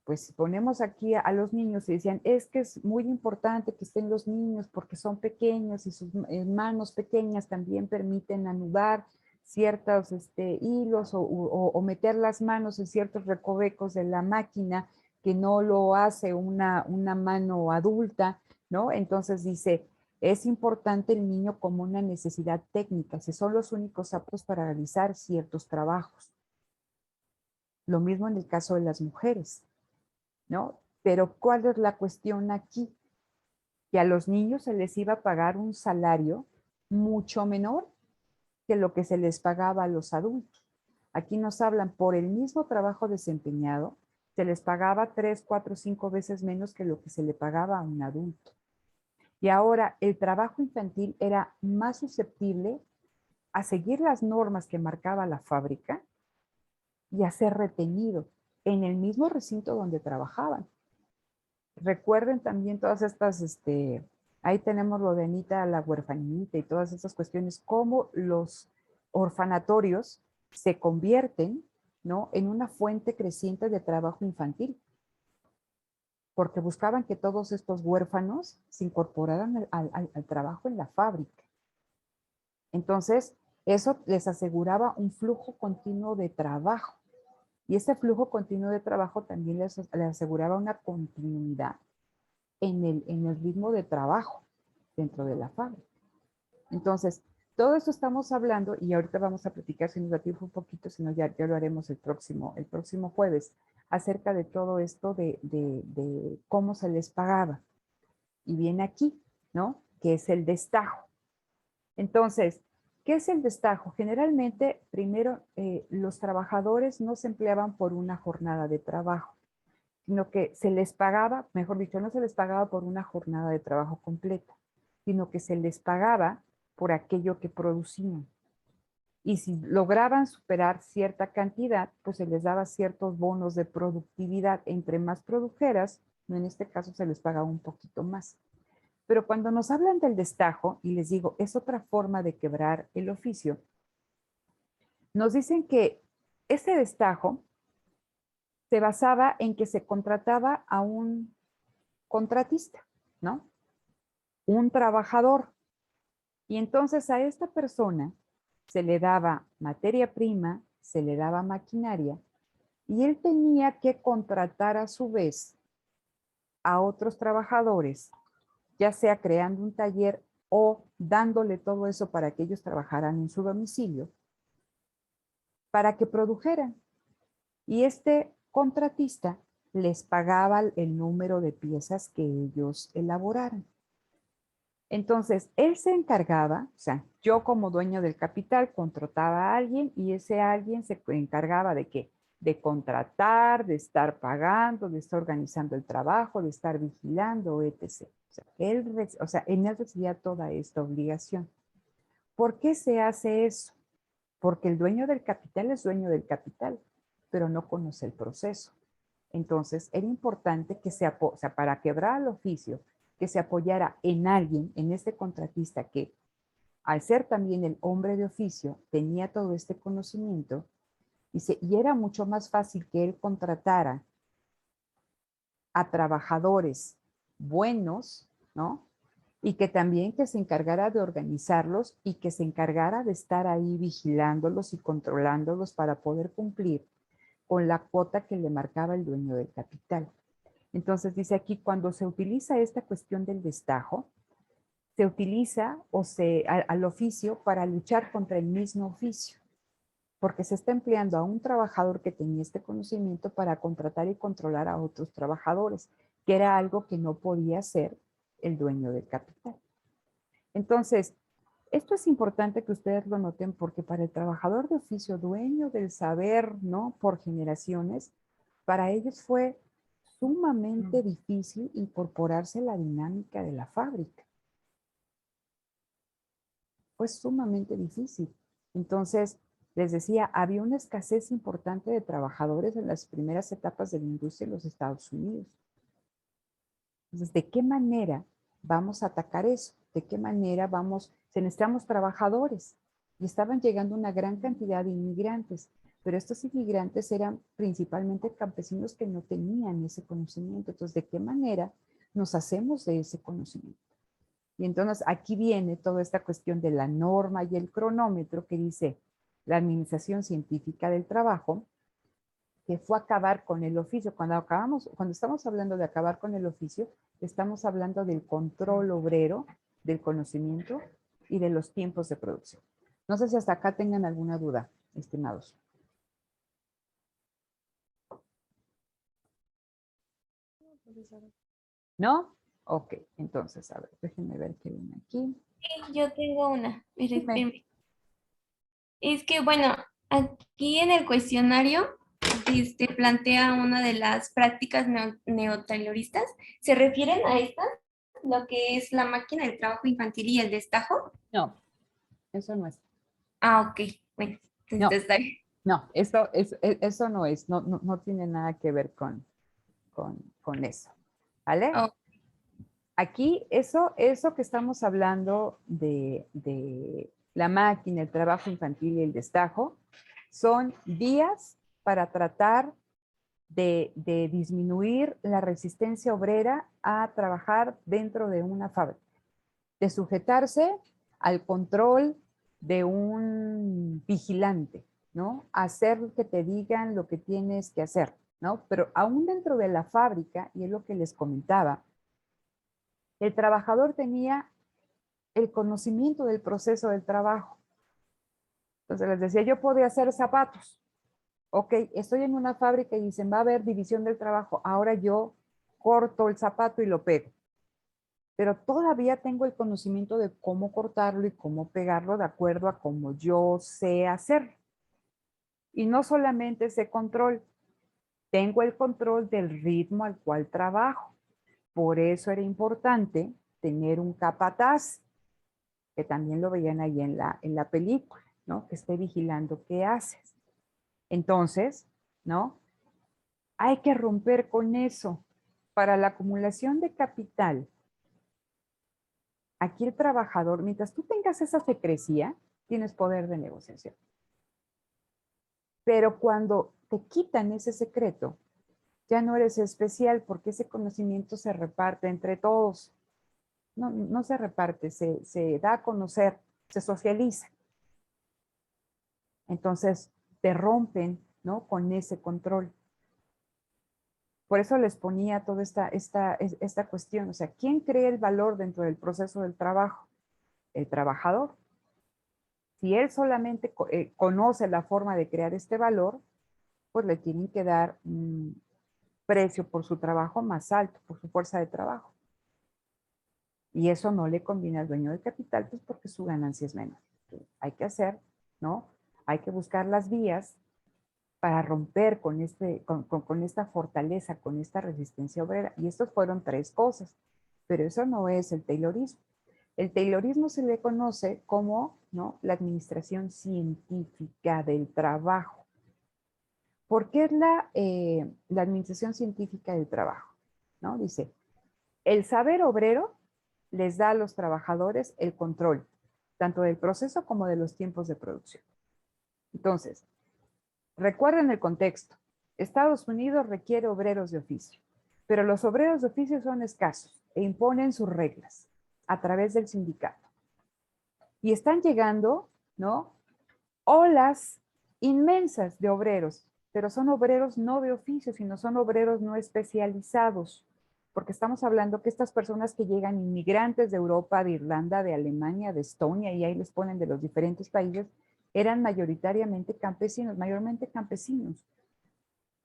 pues si ponemos aquí a los niños y decían, es que es muy importante que estén los niños porque son pequeños y sus manos pequeñas también permiten anudar ciertos hilos o meter las manos en ciertos recovecos de la máquina que no lo hace una mano adulta, ¿no? Entonces dice, es importante el niño como una necesidad técnica, si son los únicos aptos para realizar ciertos trabajos. Lo mismo en el caso de las mujeres, ¿no? Pero ¿cuál es la cuestión aquí? Que a los niños se les iba a pagar un salario mucho menor que lo que se les pagaba a los adultos. Aquí nos hablan por el mismo trabajo desempeñado, se les pagaba 3, 4, 5 veces menos que lo que se le pagaba a un adulto. Y ahora el trabajo infantil era más susceptible a seguir las normas que marcaba la fábrica y a ser retenido en el mismo recinto donde trabajaban. Recuerden también todas estas, ahí tenemos lo de Anita la huerfanita y todas estas cuestiones, cómo los orfanatorios se convierten, ¿no?, en una fuente creciente de trabajo infantil, porque buscaban que todos estos huérfanos se incorporaran al trabajo en la fábrica. Entonces, eso les aseguraba un flujo continuo de trabajo. Y ese flujo continuo de trabajo también les aseguraba una continuidad en el ritmo de trabajo dentro de la fábrica. Entonces, todo esto estamos hablando, y ahorita vamos a platicar, si nos da tiempo un poquito, si no ya lo haremos el próximo jueves, acerca de todo esto de cómo se les pagaba. Y viene aquí, ¿no?, que es el destajo. Entonces, ¿qué es el destajo? Generalmente, primero, los trabajadores no se empleaban por una jornada de trabajo, sino que se les pagaba, mejor dicho, no se les pagaba por una jornada de trabajo completa, sino que se les pagaba por aquello que producían. Y si lograban superar cierta cantidad, pues se les daba ciertos bonos de productividad. Entre más produjeras, en este caso se les pagaba un poquito más. Pero cuando nos hablan del destajo, y les digo, es otra forma de quebrar el oficio, nos dicen que ese destajo se basaba en que se contrataba a un contratista, ¿no?, un trabajador. Y entonces a esta persona se le daba materia prima, se le daba maquinaria, y él tenía que contratar a su vez a otros trabajadores, ya sea creando un taller o dándole todo eso para que ellos trabajaran en su domicilio, para que produjeran. Y este contratista les pagaba el número de piezas que ellos elaboraran. Entonces, él se encargaba, o sea, yo como dueño del capital contrataba a alguien y ese alguien se encargaba de qué, de contratar, de estar pagando, de estar organizando el trabajo, de estar vigilando, etc. O sea, en él recibía toda esta obligación. ¿Por qué se hace eso? Porque el dueño del capital es dueño del capital, pero no conoce el proceso. Entonces, era importante que o sea, para quebrar el oficio, que se apoyara en alguien, en este contratista que, al ser también el hombre de oficio, tenía todo este conocimiento, y era mucho más fácil que él contratara a trabajadores buenos, ¿no?, y que también que se encargara de organizarlos y que se encargara de estar ahí vigilándolos y controlándolos para poder cumplir con la cuota que le marcaba el dueño del capital. Entonces dice aquí, cuando se utiliza esta cuestión del destajo, se utiliza al oficio para luchar contra el mismo oficio. porque se está empleando a un trabajador que tenía este conocimiento para contratar y controlar a otros trabajadores, que era algo que no podía hacer el dueño del capital. Entonces, esto es importante que ustedes lo noten porque para el trabajador de oficio, dueño del saber, ¿no? Por generaciones, para ellos fue sumamente difícil incorporarse a la dinámica de la fábrica. Fue sumamente difícil. Entonces, les decía, había una escasez importante de trabajadores en las primeras etapas de la industria en los Estados Unidos. Entonces, ¿de qué manera vamos a atacar eso? ¿De qué manera necesitamos trabajadores? Y estaban llegando una gran cantidad de inmigrantes, pero estos inmigrantes eran principalmente campesinos que no tenían ese conocimiento. Entonces, ¿de qué manera nos hacemos de ese conocimiento? Y entonces aquí viene toda esta cuestión de la norma y el cronómetro que dice la Administración Científica del Trabajo, que fue acabar con el oficio. Cuando estamos hablando de acabar con el oficio, estamos hablando del control obrero, del conocimiento y de los tiempos de producción. No sé si hasta acá tengan alguna duda, estimados. ¿No? Ok, entonces, a ver, déjenme ver qué viene aquí. Sí, yo tengo una. Dime. Es que, bueno, aquí en el cuestionario plantea una de las prácticas neotayloristas. ¿Se refieren a estas? Lo que es la máquina del trabajo infantil y el destajo. No, eso no es. Ah, ok. Bueno, No. entonces está bien. No, eso no es, no tiene nada que ver con eso, ¿vale? Oh, Aquí, eso que estamos hablando de la máquina, el trabajo infantil y el destajo, son vías para tratar de disminuir la resistencia obrera a trabajar dentro de una fábrica, de sujetarse al control de un vigilante, ¿no? Hacer que te digan lo que tienes que hacer, ¿no? Pero aún dentro de la fábrica, y es lo que les comentaba, el trabajador tenía el conocimiento del proceso del trabajo. Entonces les decía, yo podía hacer zapatos. Ok, estoy en una fábrica y dicen, va a haber división del trabajo. Ahora yo corto el zapato y lo pego. Pero todavía tengo el conocimiento de cómo cortarlo y cómo pegarlo de acuerdo a cómo yo sé hacerlo. Y no solamente ese control, tengo el control del ritmo al cual trabajo. Por eso era importante tener un capataz, que también lo veían ahí en la película, ¿no? Que esté vigilando qué haces. Entonces, ¿no? Hay que romper con eso. Para la acumulación de capital, aquí el trabajador, mientras tú tengas esa secrecía, tienes poder de negociación. Pero cuando te quitan ese secreto, ya no eres especial porque ese conocimiento se reparte entre todos. No se reparte, se da a conocer, se socializa. Entonces, te rompen, ¿no? Con ese control. Por eso les ponía toda esta cuestión. O sea, ¿quién crea el valor dentro del proceso del trabajo? El trabajador. Si él solamente conoce la forma de crear este valor, pues le tienen que dar un precio por su trabajo más alto, por su fuerza de trabajo. Y eso no le conviene al dueño del capital, pues porque su ganancia es menor. Hay que hacer, ¿no? Hay que buscar las vías para romper con esta fortaleza, con esta resistencia obrera. Y estos fueron 3 cosas, pero eso no es el taylorismo. El taylorismo se le conoce como, ¿no? La administración científica del trabajo. ¿Por qué es la administración científica del trabajo? ¿No? Dice, el saber obrero les da a los trabajadores el control, tanto del proceso como de los tiempos de producción. Entonces, recuerden el contexto. Estados Unidos requiere obreros de oficio, pero los obreros de oficio son escasos e imponen sus reglas a través del sindicato. Y están llegando, ¿no? Olas inmensas de obreros, pero son obreros no de oficio, sino son obreros no especializados, porque estamos hablando que estas personas que llegan inmigrantes de Europa, de Irlanda, de Alemania, de Estonia, y ahí les ponen de los diferentes países, eran mayoritariamente campesinos, mayormente campesinos,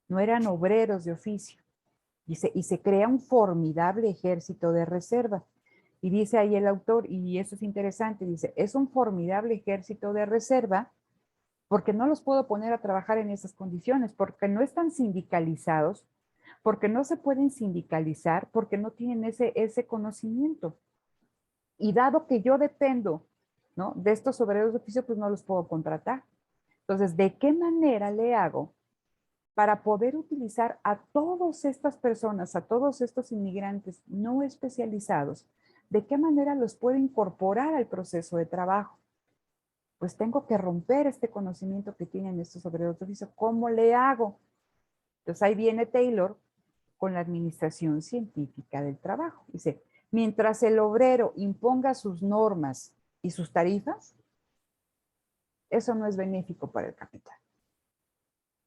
no eran obreros de oficio. Y se crea un formidable ejército de reserva. Y dice ahí el autor, y eso es interesante, dice, es un formidable ejército de reserva porque no los puedo poner a trabajar en esas condiciones, porque no están sindicalizados, porque no se pueden sindicalizar, porque no tienen ese conocimiento. Y dado que yo dependo, ¿no?, de estos obreros de oficio, pues no los puedo contratar. Entonces, ¿de qué manera le hago para poder utilizar a todas estas personas, a todos estos inmigrantes no especializados? ¿De qué manera los puedo incorporar al proceso de trabajo? Pues tengo que romper este conocimiento que tienen estos obreros de oficio. ¿Cómo le hago? Entonces ahí viene Taylor con la administración científica del trabajo. Dice, mientras el obrero imponga sus normas y sus tarifas, eso no es benéfico para el capital.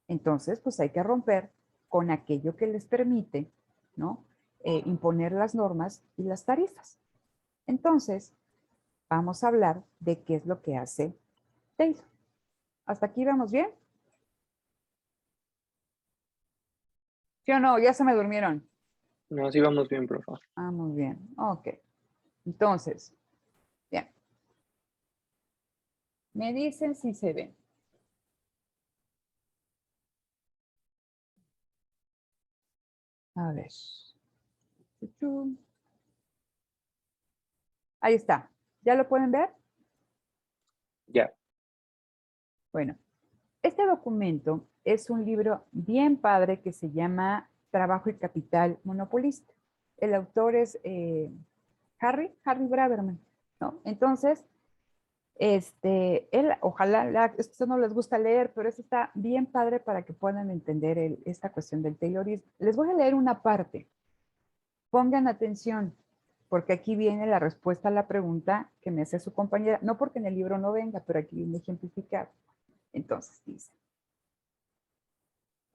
Entonces, pues hay que romper con aquello que les permite, ¿no?, imponer las normas y las tarifas. Entonces, vamos a hablar de qué es lo que hace Taylor. ¿Hasta aquí vamos bien? ¿Sí o no? Ya se me durmieron. No, sí vamos bien, profe. Ah, muy bien. Ok. Entonces, bien. Me dicen si se ven. A ver. Ahí está. ¿Ya lo pueden ver? Ya. Bueno, este documento es un libro bien padre que se llama Trabajo y Capital Monopolista. El autor es Harry Braverman, ¿no? Entonces, él, ojalá, esto no les gusta leer, pero esto está bien padre para que puedan entender esta cuestión del Taylorismo. Les voy a leer una parte. Pongan atención, porque aquí viene la respuesta a la pregunta que me hace su compañera. No porque en el libro no venga, pero aquí viene ejemplificado. Entonces dice,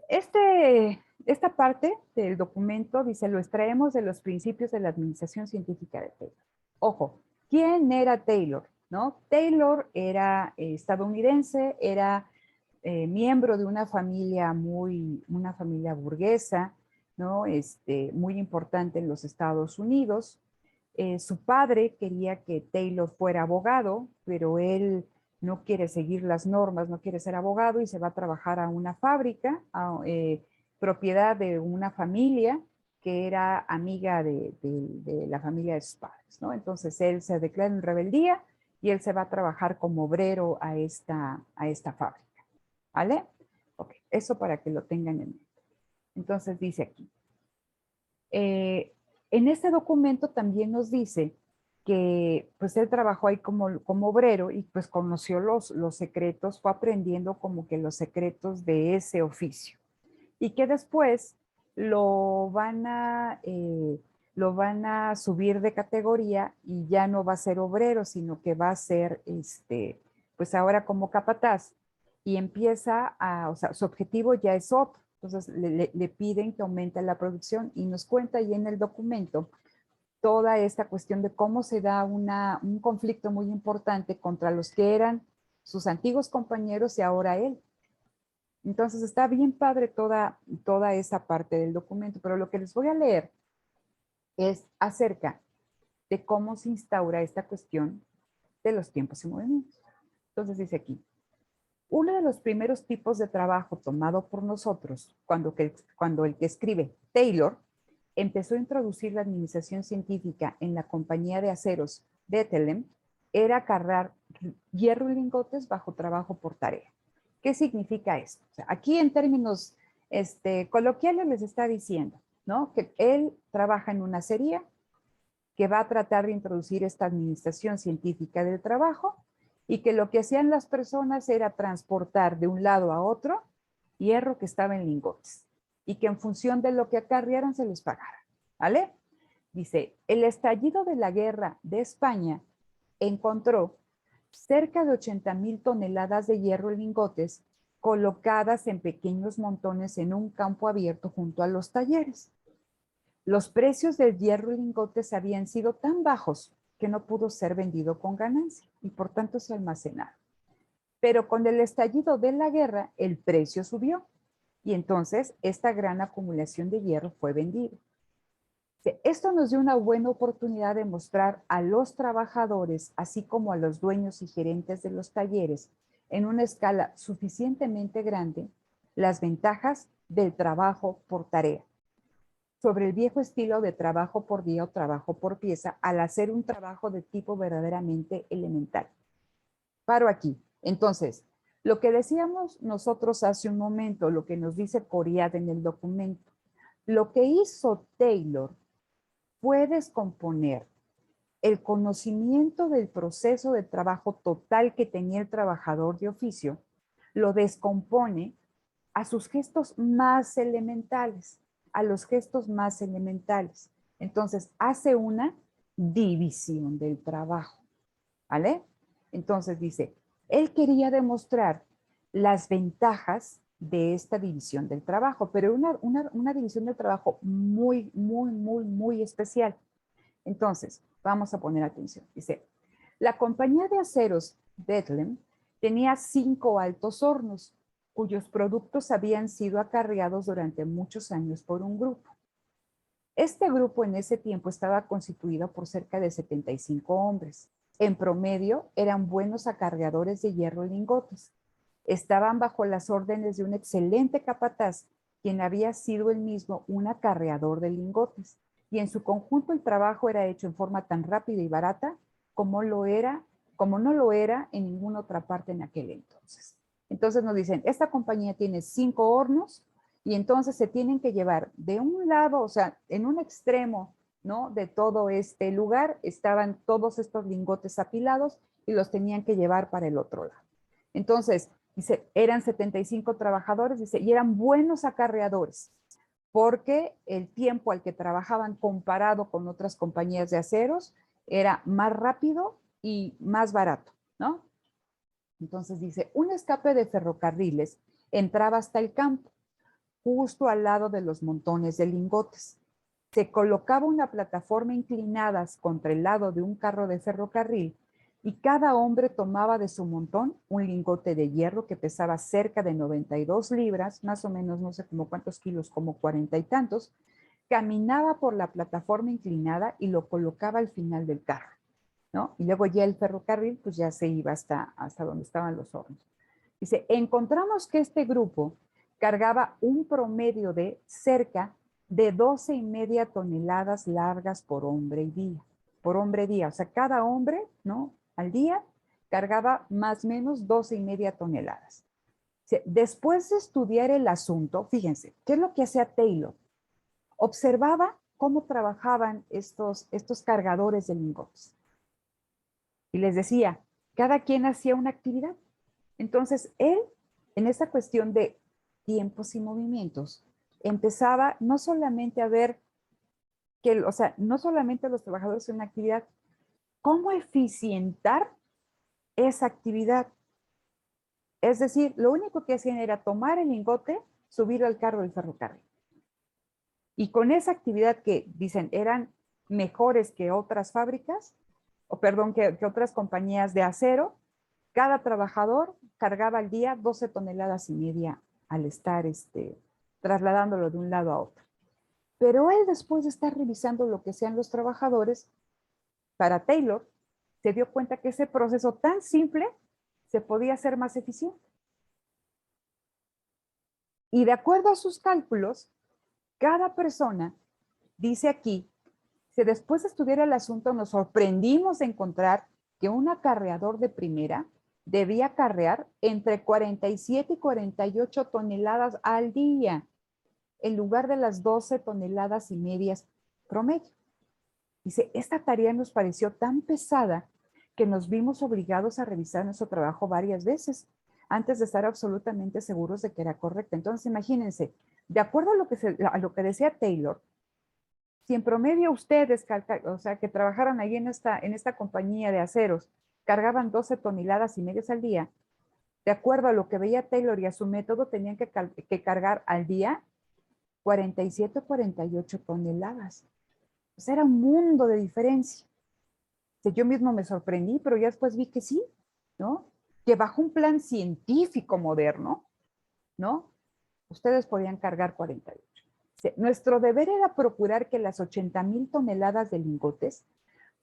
esta parte del documento dice, lo extraemos de los principios de la administración científica de Taylor. Ojo, ¿quién era Taylor? ¿No? Taylor era estadounidense, era miembro de una familia burguesa, ¿no? Muy importante en los Estados Unidos. Su padre quería que Taylor fuera abogado, pero él no quiere seguir las normas, no quiere ser abogado y se va a trabajar a una fábrica, propiedad de una familia que era amiga de la familia de sus padres, ¿no? Entonces él se declara en rebeldía y él se va a trabajar como obrero a esta fábrica, ¿vale? Ok, eso para que lo tengan en mente. Entonces dice aquí, en este documento también nos dice que pues él trabajó ahí como obrero y pues conoció los secretos, fue aprendiendo como que los secretos de ese oficio. Y que después lo van a subir de categoría y ya no va a ser obrero, sino que va a ser, pues ahora como capataz. Y empieza o sea, su objetivo ya es otro. Entonces le piden que aumente la producción y nos cuenta ahí en el documento toda esta cuestión de cómo se da un conflicto muy importante contra los que eran sus antiguos compañeros y ahora él. Entonces está bien padre toda esa parte del documento, pero lo que les voy a leer es acerca de cómo se instaura esta cuestión de los tiempos y movimientos. Entonces dice aquí, uno de los primeros tipos de trabajo tomado por nosotros cuando el que escribe Taylor empezó a introducir la administración científica en la compañía de aceros Bethlehem era cargar hierro y lingotes bajo trabajo por tarea. ¿Qué significa esto? O sea, aquí en términos coloquiales les está diciendo, ¿no?, que él trabaja en una acería que va a tratar de introducir esta administración científica del trabajo y que lo que hacían las personas era transportar de un lado a otro hierro que estaba en lingotes y que en función de lo que acarrearan se les pagara, ¿vale? Dice, el estallido de la guerra de España encontró cerca de 80,000 toneladas de hierro en lingotes colocadas en pequeños montones en un campo abierto junto a los talleres. Los precios del hierro en lingotes habían sido tan bajos que no pudo ser vendido con ganancia y por tanto se almacenaron. Pero con el estallido de la guerra, el precio subió y entonces esta gran acumulación de hierro fue vendida. Esto nos dio una buena oportunidad de mostrar a los trabajadores, así como a los dueños y gerentes de los talleres, en una escala suficientemente grande, las ventajas del trabajo por tarea, sobre el viejo estilo de trabajo por día o trabajo por pieza, al hacer un trabajo de tipo verdaderamente elemental. Paro aquí. Entonces, lo que decíamos nosotros hace un momento, lo que nos dice Coriad en el documento, lo que hizo Taylor fue descomponer el conocimiento del proceso de trabajo total que tenía el trabajador de oficio, lo descompone a sus gestos más elementales, a los gestos más elementales. Entonces, hace una división del trabajo, ¿vale? Entonces dice, él quería demostrar las ventajas de esta división del trabajo, pero una división del trabajo muy especial. Entonces, vamos a poner atención. Dice, la compañía de aceros Bethlehem tenía 5 altos hornos, cuyos productos habían sido acarreados durante muchos años por un grupo. Este grupo en ese tiempo estaba constituido por cerca de 75 hombres. En promedio, eran buenos acarreadores de hierro en lingotes. Estaban bajo las órdenes de un excelente capataz, quien había sido él mismo un acarreador de lingotes. Y en su conjunto el trabajo era hecho en forma tan rápida y barata como no lo era en ninguna otra parte en aquel entonces. Entonces nos dicen, esta compañía tiene 5 hornos y entonces se tienen que llevar de un lado, o sea, en un extremo, ¿no?, de todo este lugar estaban todos estos lingotes apilados y los tenían que llevar para el otro lado. Entonces, dice, eran 75 trabajadores, dice, y eran buenos acarreadores, porque el tiempo al que trabajaban comparado con otras compañías de aceros era más rápido y más barato, ¿no? Entonces dice, un escape de ferrocarriles entraba hasta el campo, justo al lado de los montones de lingotes. Se colocaba una plataforma inclinada contra el lado de un carro de ferrocarril y cada hombre tomaba de su montón un lingote de hierro que pesaba cerca de 92 libras, más o menos no sé como cuántos kilos, como 40 y tantos, caminaba por la plataforma inclinada y lo colocaba al final del carro, ¿no? Y luego ya el ferrocarril pues ya se iba hasta donde estaban los hornos. Dice, encontramos que este grupo cargaba un promedio de cerca de 12,5 toneladas largas por hombre día. Por hombre día, o sea, cada hombre, ¿no?, al día cargaba más o menos 12,5 toneladas. Después de estudiar el asunto, fíjense, ¿qué es lo que hacía Taylor? Observaba cómo trabajaban estos cargadores de lingotes. Y les decía, cada quien hacía una actividad. Entonces, él, en esta cuestión de tiempos y movimientos, empezaba no solamente a ver que, o sea, no solamente los trabajadores en una actividad, cómo eficientar esa actividad. Es decir, lo único que hacían era tomar el lingote, subirlo al carro del ferrocarril. Y con esa actividad que dicen eran mejores que otras fábricas, o perdón, que otras compañías de acero, cada trabajador cargaba al día 12,5 toneladas al estar trasladándolo de un lado a otro. Pero él, después de estar revisando lo que sean los trabajadores, para Taylor, se dio cuenta que ese proceso tan simple se podía hacer más eficiente. Y de acuerdo a sus cálculos, cada persona, dice aquí, si después de estudiar el asunto nos sorprendimos de encontrar que un acarreador de primera debía acarrear entre 47 y 48 toneladas al día, en lugar de las 12,5 toneladas promedio. Dice, esta tarea nos pareció tan pesada que nos vimos obligados a revisar nuestro trabajo varias veces antes de estar absolutamente seguros de que era correcto. Entonces, imagínense, de acuerdo a lo que decía Taylor, si en promedio ustedes, o sea, que trabajaron ahí en esta compañía de aceros, cargaban 12,5 toneladas al día, de acuerdo a lo que veía Taylor y a su método, tenían que cargar al día 47 o 48 toneladas. O sea, era un mundo de diferencia. Yo mismo me sorprendí, pero ya después vi que sí, ¿no? que bajo un plan científico moderno, ¿no? Ustedes podían cargar 48. Nuestro deber era procurar que las 80,000 toneladas de lingotes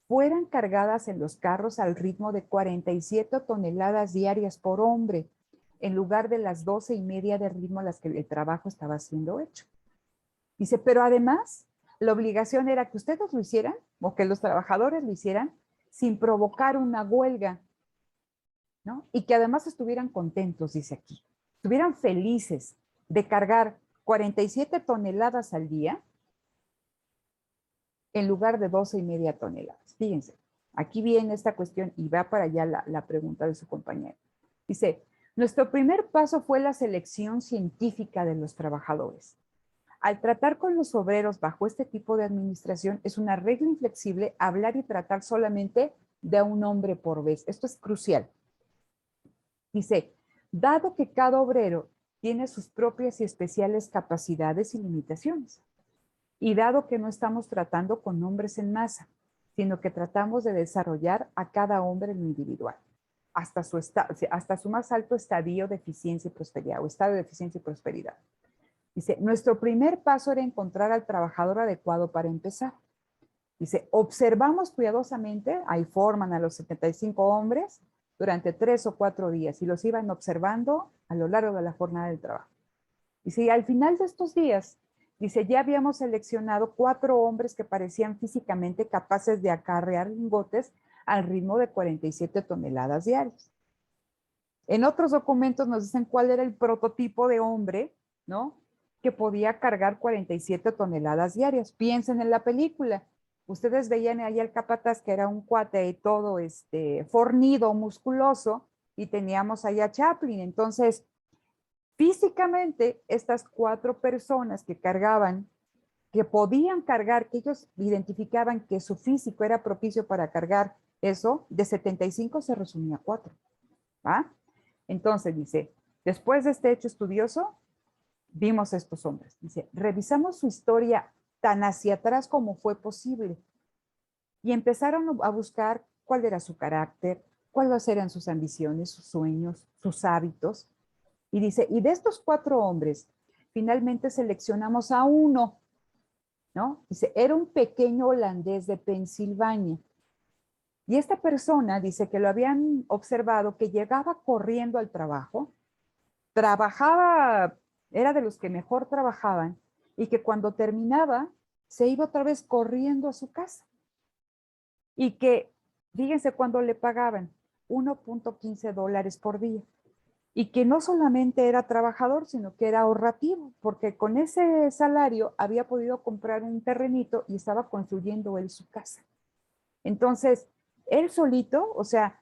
fueran cargadas en los carros al ritmo de 47 toneladas diarias por hombre, en lugar de las 12:30 de ritmo a las que el trabajo estaba siendo hecho. Dice, pero además, la obligación era que ustedes lo hicieran, o que los trabajadores lo hicieran, sin provocar una huelga, ¿no? Y que además estuvieran contentos, dice aquí, estuvieran felices de cargar 47 toneladas al día en lugar de 12:30 toneladas. Fíjense, aquí viene esta cuestión y va para allá la pregunta de su compañero. Dice, nuestro primer paso fue la selección científica de los trabajadores. Al tratar con los obreros bajo este tipo de administración, es una regla inflexible hablar y tratar solamente de a un hombre por vez. Esto es crucial. Dice, dado que cada obrero tiene sus propias y especiales capacidades y limitaciones, y dado que no estamos tratando con hombres en masa, sino que tratamos de desarrollar a cada hombre en lo individual, hasta su más alto estadio de eficiencia y prosperidad, o estado de eficiencia y prosperidad. Dice, nuestro primer paso era encontrar al trabajador adecuado para empezar. Dice, observamos cuidadosamente, ahí forman a los 75 hombres durante 3 o 4 días y los iban observando a lo largo de la jornada del trabajo. Dice, y al final de estos días, dice, ya habíamos seleccionado 4 hombres que parecían físicamente capaces de acarrear lingotes al ritmo de 47 toneladas diarias. En otros documentos nos dicen cuál era el prototipo de hombre, ¿no? Que podía cargar 47 toneladas diarias. Piensen en la película. Ustedes veían ahí al capataz que era un cuate todo fornido, musculoso, y teníamos ahí a Chaplin. Entonces, físicamente, estas 4 personas que cargaban, que podían cargar, que ellos identificaban que su físico era propicio para cargar eso, de 75 se resumía a 4. ¿Va? Entonces dice, después de este hecho estudioso, vimos a estos hombres. Dice, revisamos su historia tan hacia atrás como fue posible y empezaron a buscar cuál era su carácter, cuáles eran sus ambiciones, sus sueños, sus hábitos. Y dice, y de estos 4 hombres, finalmente seleccionamos a uno, ¿no? Dice, era un pequeño holandés de Pensilvania. Y esta persona dice que lo habían observado que llegaba corriendo al trabajo, trabajaba, era de los que mejor trabajaban, y que cuando terminaba se iba otra vez corriendo a su casa. Y que, fíjense cuando le pagaban, $1.15 por día. Y que no solamente era trabajador, sino que era ahorrativo, porque con ese salario había podido comprar un terrenito y estaba construyendo él su casa. Entonces, él solito, o sea,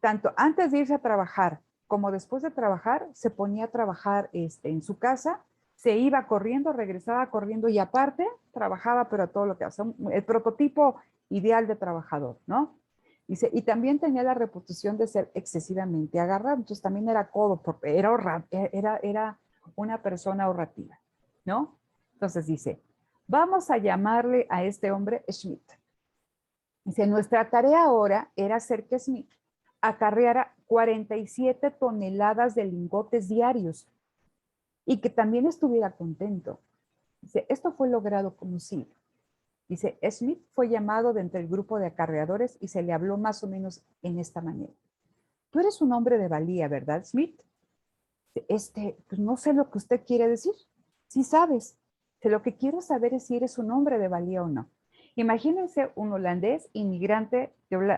tanto antes de irse a trabajar como después de trabajar, se ponía a trabajar en su casa, se iba corriendo, regresaba corriendo y aparte trabajaba, pero todo lo que hace, el prototipo ideal de trabajador, ¿no? Dice, y también tenía la reputación de ser excesivamente agarrado, entonces también era codo, porque era una persona ahorrativa, ¿no? Entonces dice, vamos a llamarle a este hombre Schmidt. Dice, nuestra tarea ahora era hacer que Smith acarreara 47 toneladas de lingotes diarios y que también estuviera contento. Dice, esto fue logrado como sigue. Dice, Smith fue llamado de entre el grupo de acarreadores y se le habló más o menos en esta manera. Tú eres un hombre de valía, ¿verdad, Smith? Pues no sé lo que usted quiere decir. Sí sabes. Lo que quiero saber es si eres un hombre de valía o no. Imagínense un holandés inmigrante,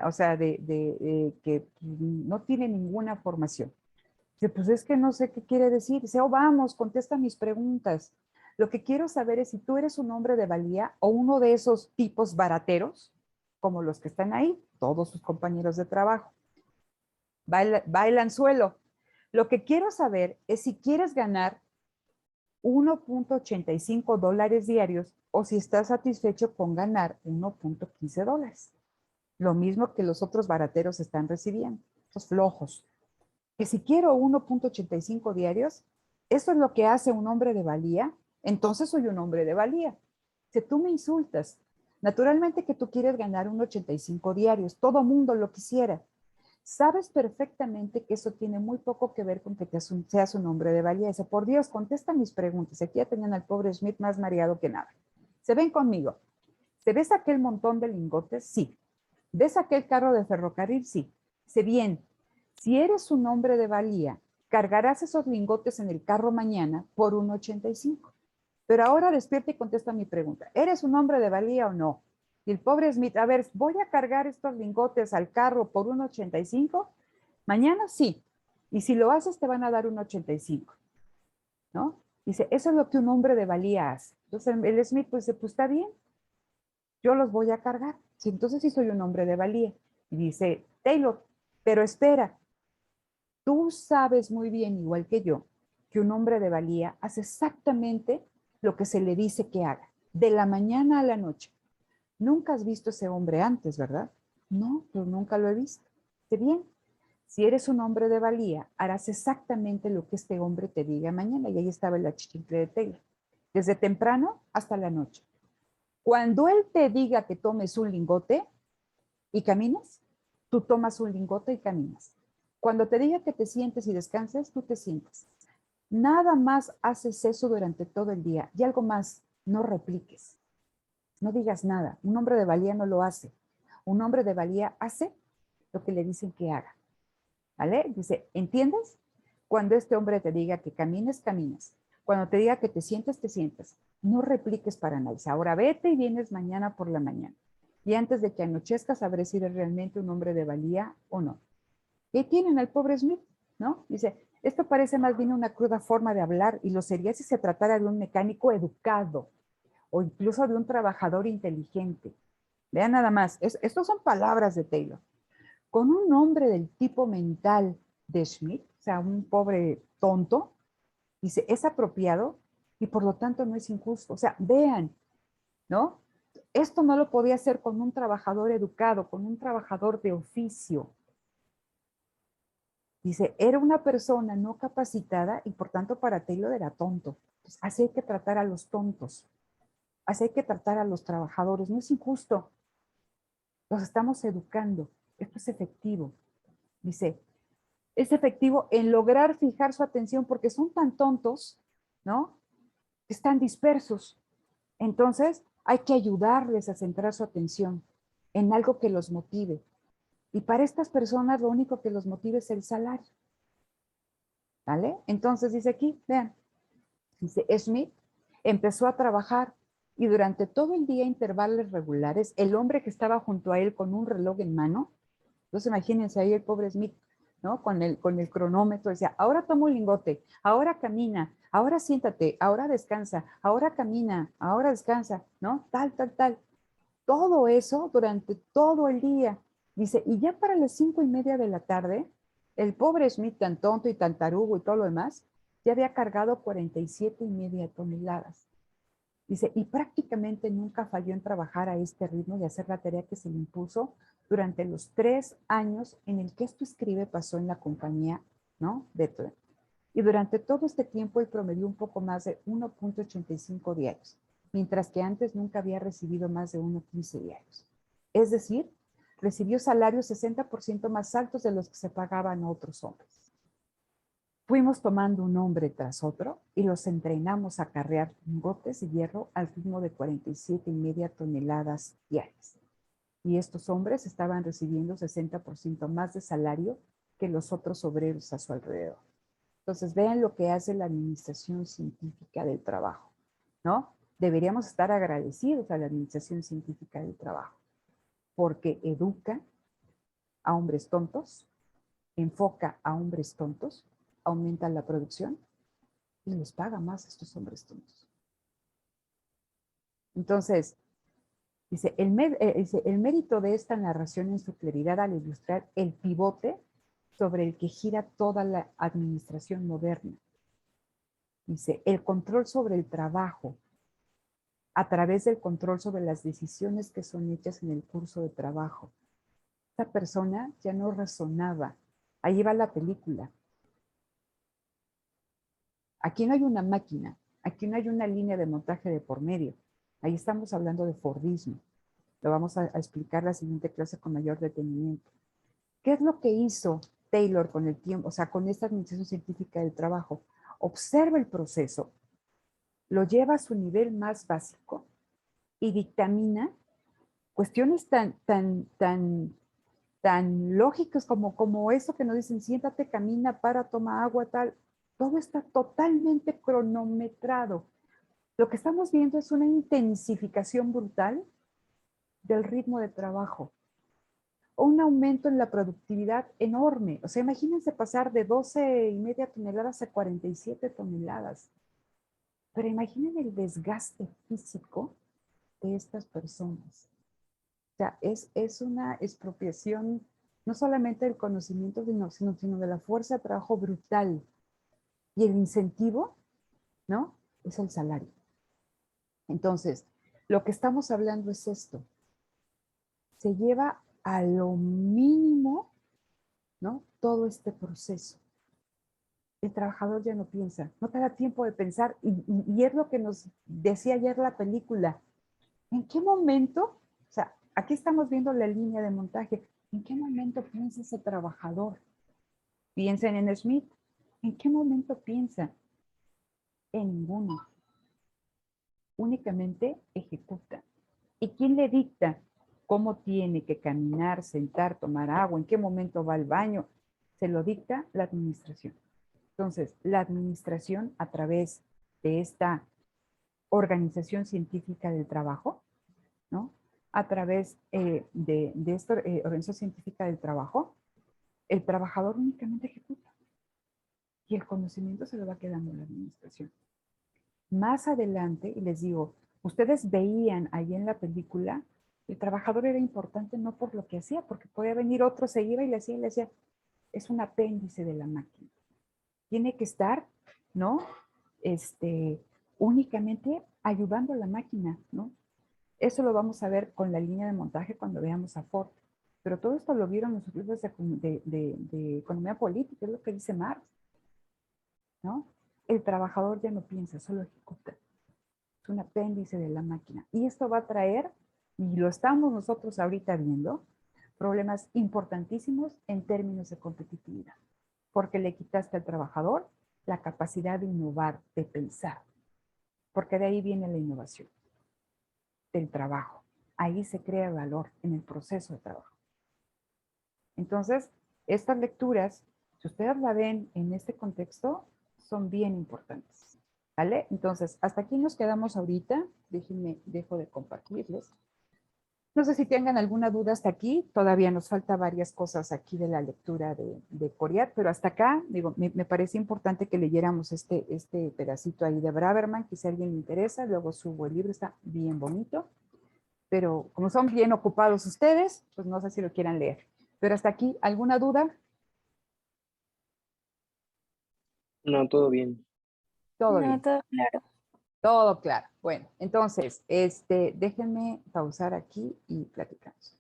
o sea, que no tiene ninguna formación. Dice, pues es que no sé qué quiere decir. Dice, oh, vamos, contesta mis preguntas. Lo que quiero saber es si tú eres un hombre de valía o uno de esos tipos barateros, como los que están ahí, todos sus compañeros de trabajo. Bailan suelo. Lo que quiero saber es si quieres ganar $1.85 diarios o si estás satisfecho con ganar $1.15. Lo mismo que los otros barateros están recibiendo, los flojos. Que si quiero 1.85 diarios, eso es lo que hace un hombre de valía, entonces soy un hombre de valía. Si tú me insultas, naturalmente que tú quieres ganar 1.85 diarios, todo mundo lo quisiera. Sabes perfectamente que eso tiene muy poco que ver con que seas un hombre de valía. Dice, por Dios, contesta mis preguntas. Aquí ya tenían al pobre Smith más mareado que nada. Se ven conmigo. ¿Te ves aquel montón de lingotes? Sí. ¿Ves aquel carro de ferrocarril? Sí. Sé bien, si eres un hombre de valía, cargarás esos lingotes en el carro mañana por 1.85. Pero ahora despierta y contesta mi pregunta. ¿Eres un hombre de valía o no? Y el pobre Smith, a ver, ¿voy a cargar estos lingotes al carro por 1.85? Mañana sí. Y si lo haces, te van a dar 1.85. ¿No? Dice, eso es lo que un hombre de valía hace. Entonces el Smith pues dice, pues está bien, yo los voy a cargar. Sí, entonces sí soy un hombre de valía. Y dice, Taylor, pero espera, tú sabes muy bien, igual que yo, que un hombre de valía hace exactamente lo que se le dice que haga, de la mañana a la noche. Nunca has visto ese hombre antes, ¿verdad? No, yo nunca lo he visto. Dice, bien, si eres un hombre de valía, harás exactamente lo que este hombre te diga mañana. Y ahí estaba el achichincle de Taylor. Desde temprano hasta la noche. Cuando él te diga que tomes un lingote y camines, tú tomas un lingote y caminas. Cuando te diga que te sientes y descanses, tú te sientes. Nada más haces eso durante todo el día. Y algo más, no repliques. No digas nada. Un hombre de valía no lo hace. Un hombre de valía hace lo que le dicen que haga. ¿Vale? Dice, ¿entiendes? Cuando este hombre te diga que camines, caminas. Cuando te diga que te sientes, te sientas. No repliques para nadie. Ahora vete y vienes mañana por la mañana. Y antes de que anochezca sabré si eres realmente un hombre de valía o no. Y ahí tienen al pobre Smith, ¿no? Dice, esto parece más bien una cruda forma de hablar y lo sería si se tratara de un mecánico educado o incluso de un trabajador inteligente. Vean nada más, estos son palabras de Taylor. Con un hombre del tipo mental de Schmidt, o sea, un pobre tonto, dice, es apropiado y por lo tanto no es injusto. O sea, vean, ¿no? Esto no lo podía hacer con un trabajador educado, con un trabajador de oficio. Dice, era una persona no capacitada y por tanto para Taylor era tonto. Pues así hay que tratar a los tontos. Así hay que tratar a los trabajadores. No es injusto. Los estamos educando. Esto es efectivo. Dice, es efectivo en lograr fijar su atención porque son tan tontos, ¿no? Están dispersos. Entonces, hay que ayudarles a centrar su atención en algo que los motive. Y para estas personas lo único que los motive es el salario. ¿Vale? Entonces dice aquí, vean, dice Smith empezó a trabajar y durante todo el día, intervalos regulares, el hombre que estaba junto a él con un reloj en mano, entonces imagínense ahí el pobre Smith, ¿no? Con el cronómetro, decía, ahora toma un lingote, ahora camina, ahora siéntate, ahora descansa, ahora camina, ahora descansa, ¿no? Tal, tal, tal. Todo eso durante todo el día. Dice, y ya para las 5:30 de la tarde, el pobre Smith, tan tonto y tan tarugo y todo lo demás, ya había cargado 47,5 toneladas. Dice, y prácticamente nunca falló en trabajar a este ritmo y hacer la tarea que se le impuso durante los 3 años en el que esto escribe pasó en la compañía, ¿no? Bethlehem. Y durante todo este tiempo él promedió un poco más de 1.85 diarios, mientras que antes nunca había recibido más de 1.15 diarios. Es decir, recibió salarios 60% más altos de los que se pagaban a otros hombres. Fuimos tomando un hombre tras otro y los entrenamos a carrear lingotes de hierro al ritmo de 47,5 toneladas diarias. Y estos hombres estaban recibiendo 60% más de salario que los otros obreros a su alrededor. Entonces, vean lo que hace la Administración Científica del Trabajo, ¿no? Deberíamos estar agradecidos a la Administración Científica del Trabajo, porque educa a hombres tontos, enfoca a hombres tontos, aumenta la producción y les paga más a estos hombres tontos. Entonces, dice, el mérito de esta narración en su claridad al ilustrar el pivote sobre el que gira toda la administración moderna. Dice, el control sobre el trabajo a través del control sobre las decisiones que son hechas en el curso de trabajo. Esta persona ya no razonaba. Ahí va la película. Aquí no hay una máquina, aquí no hay una línea de montaje de por medio. Ahí estamos hablando de Fordismo. Lo vamos a explicar la siguiente clase con mayor detenimiento. ¿Qué es lo que hizo Taylor con el tiempo, o sea, con esta administración científica del trabajo? Observa el proceso, lo lleva a su nivel más básico y dictamina cuestiones tan lógicas como eso que nos dicen, siéntate, camina, para, toma agua, tal. Todo está totalmente cronometrado. Lo que estamos viendo es una intensificación brutal del ritmo de trabajo o un aumento en la productividad enorme. O sea, imagínense pasar de 12,5 toneladas a 47 toneladas. Pero imaginen el desgaste físico de estas personas. O sea, es una expropiación no solamente del conocimiento, sino de la fuerza de trabajo brutal. Y el incentivo, ¿no? Es el salario. Entonces, lo que estamos hablando es esto. Se lleva a lo mínimo, ¿no? Todo este proceso. El trabajador ya no piensa, no te da tiempo de pensar. Y es lo que nos decía ayer la película. ¿En qué momento? O sea, aquí estamos viendo la línea de montaje. ¿En qué momento piensa ese trabajador? Piensen en Smith. ¿En qué momento piensa? En ninguno. Únicamente ejecuta. ¿Y quién le dicta cómo tiene que caminar, sentar, tomar agua, en qué momento va al baño? Se lo dicta la administración. Entonces, la administración, a través de esta organización científica del trabajo, ¿no? A través de esta organización científica del trabajo, el trabajador únicamente ejecuta y el conocimiento se lo va quedando a la administración. Más adelante, y les digo, ustedes veían ahí en la película, el trabajador era importante no por lo que hacía, porque podía venir otro, se iba y le hacía, es un apéndice de la máquina. Tiene que estar, ¿no? Únicamente ayudando a la máquina, ¿no? Eso lo vamos a ver con la línea de montaje cuando veamos a Ford. Pero todo esto lo vieron los libros de economía política, es lo que dice Marx, ¿no? El trabajador ya no piensa, solo ejecuta. Es un apéndice de la máquina. Y esto va a traer, y lo estamos nosotros ahorita viendo, problemas importantísimos en términos de competitividad. Porque le quitaste al trabajador la capacidad de innovar, de pensar. Porque de ahí viene la innovación, del trabajo. Ahí se crea valor en el proceso de trabajo. Entonces, estas lecturas, si ustedes la ven en este contexto, son bien importantes. ¿Vale? Entonces, hasta aquí nos quedamos ahorita. Déjenme, dejo de compartirles. No sé si tengan alguna duda hasta aquí. Todavía nos falta varias cosas aquí de la lectura de Coryat, pero hasta acá, digo, me parece importante que leyéramos este pedacito ahí de Braverman, que si a alguien le interesa, luego subo el libro, está bien bonito. Pero como son bien ocupados ustedes, pues no sé si lo quieran leer. Pero hasta aquí, ¿alguna duda? No, todo bien. Todo No, bien. todo claro. Todo claro. Bueno, entonces, déjenme pausar aquí y platicamos.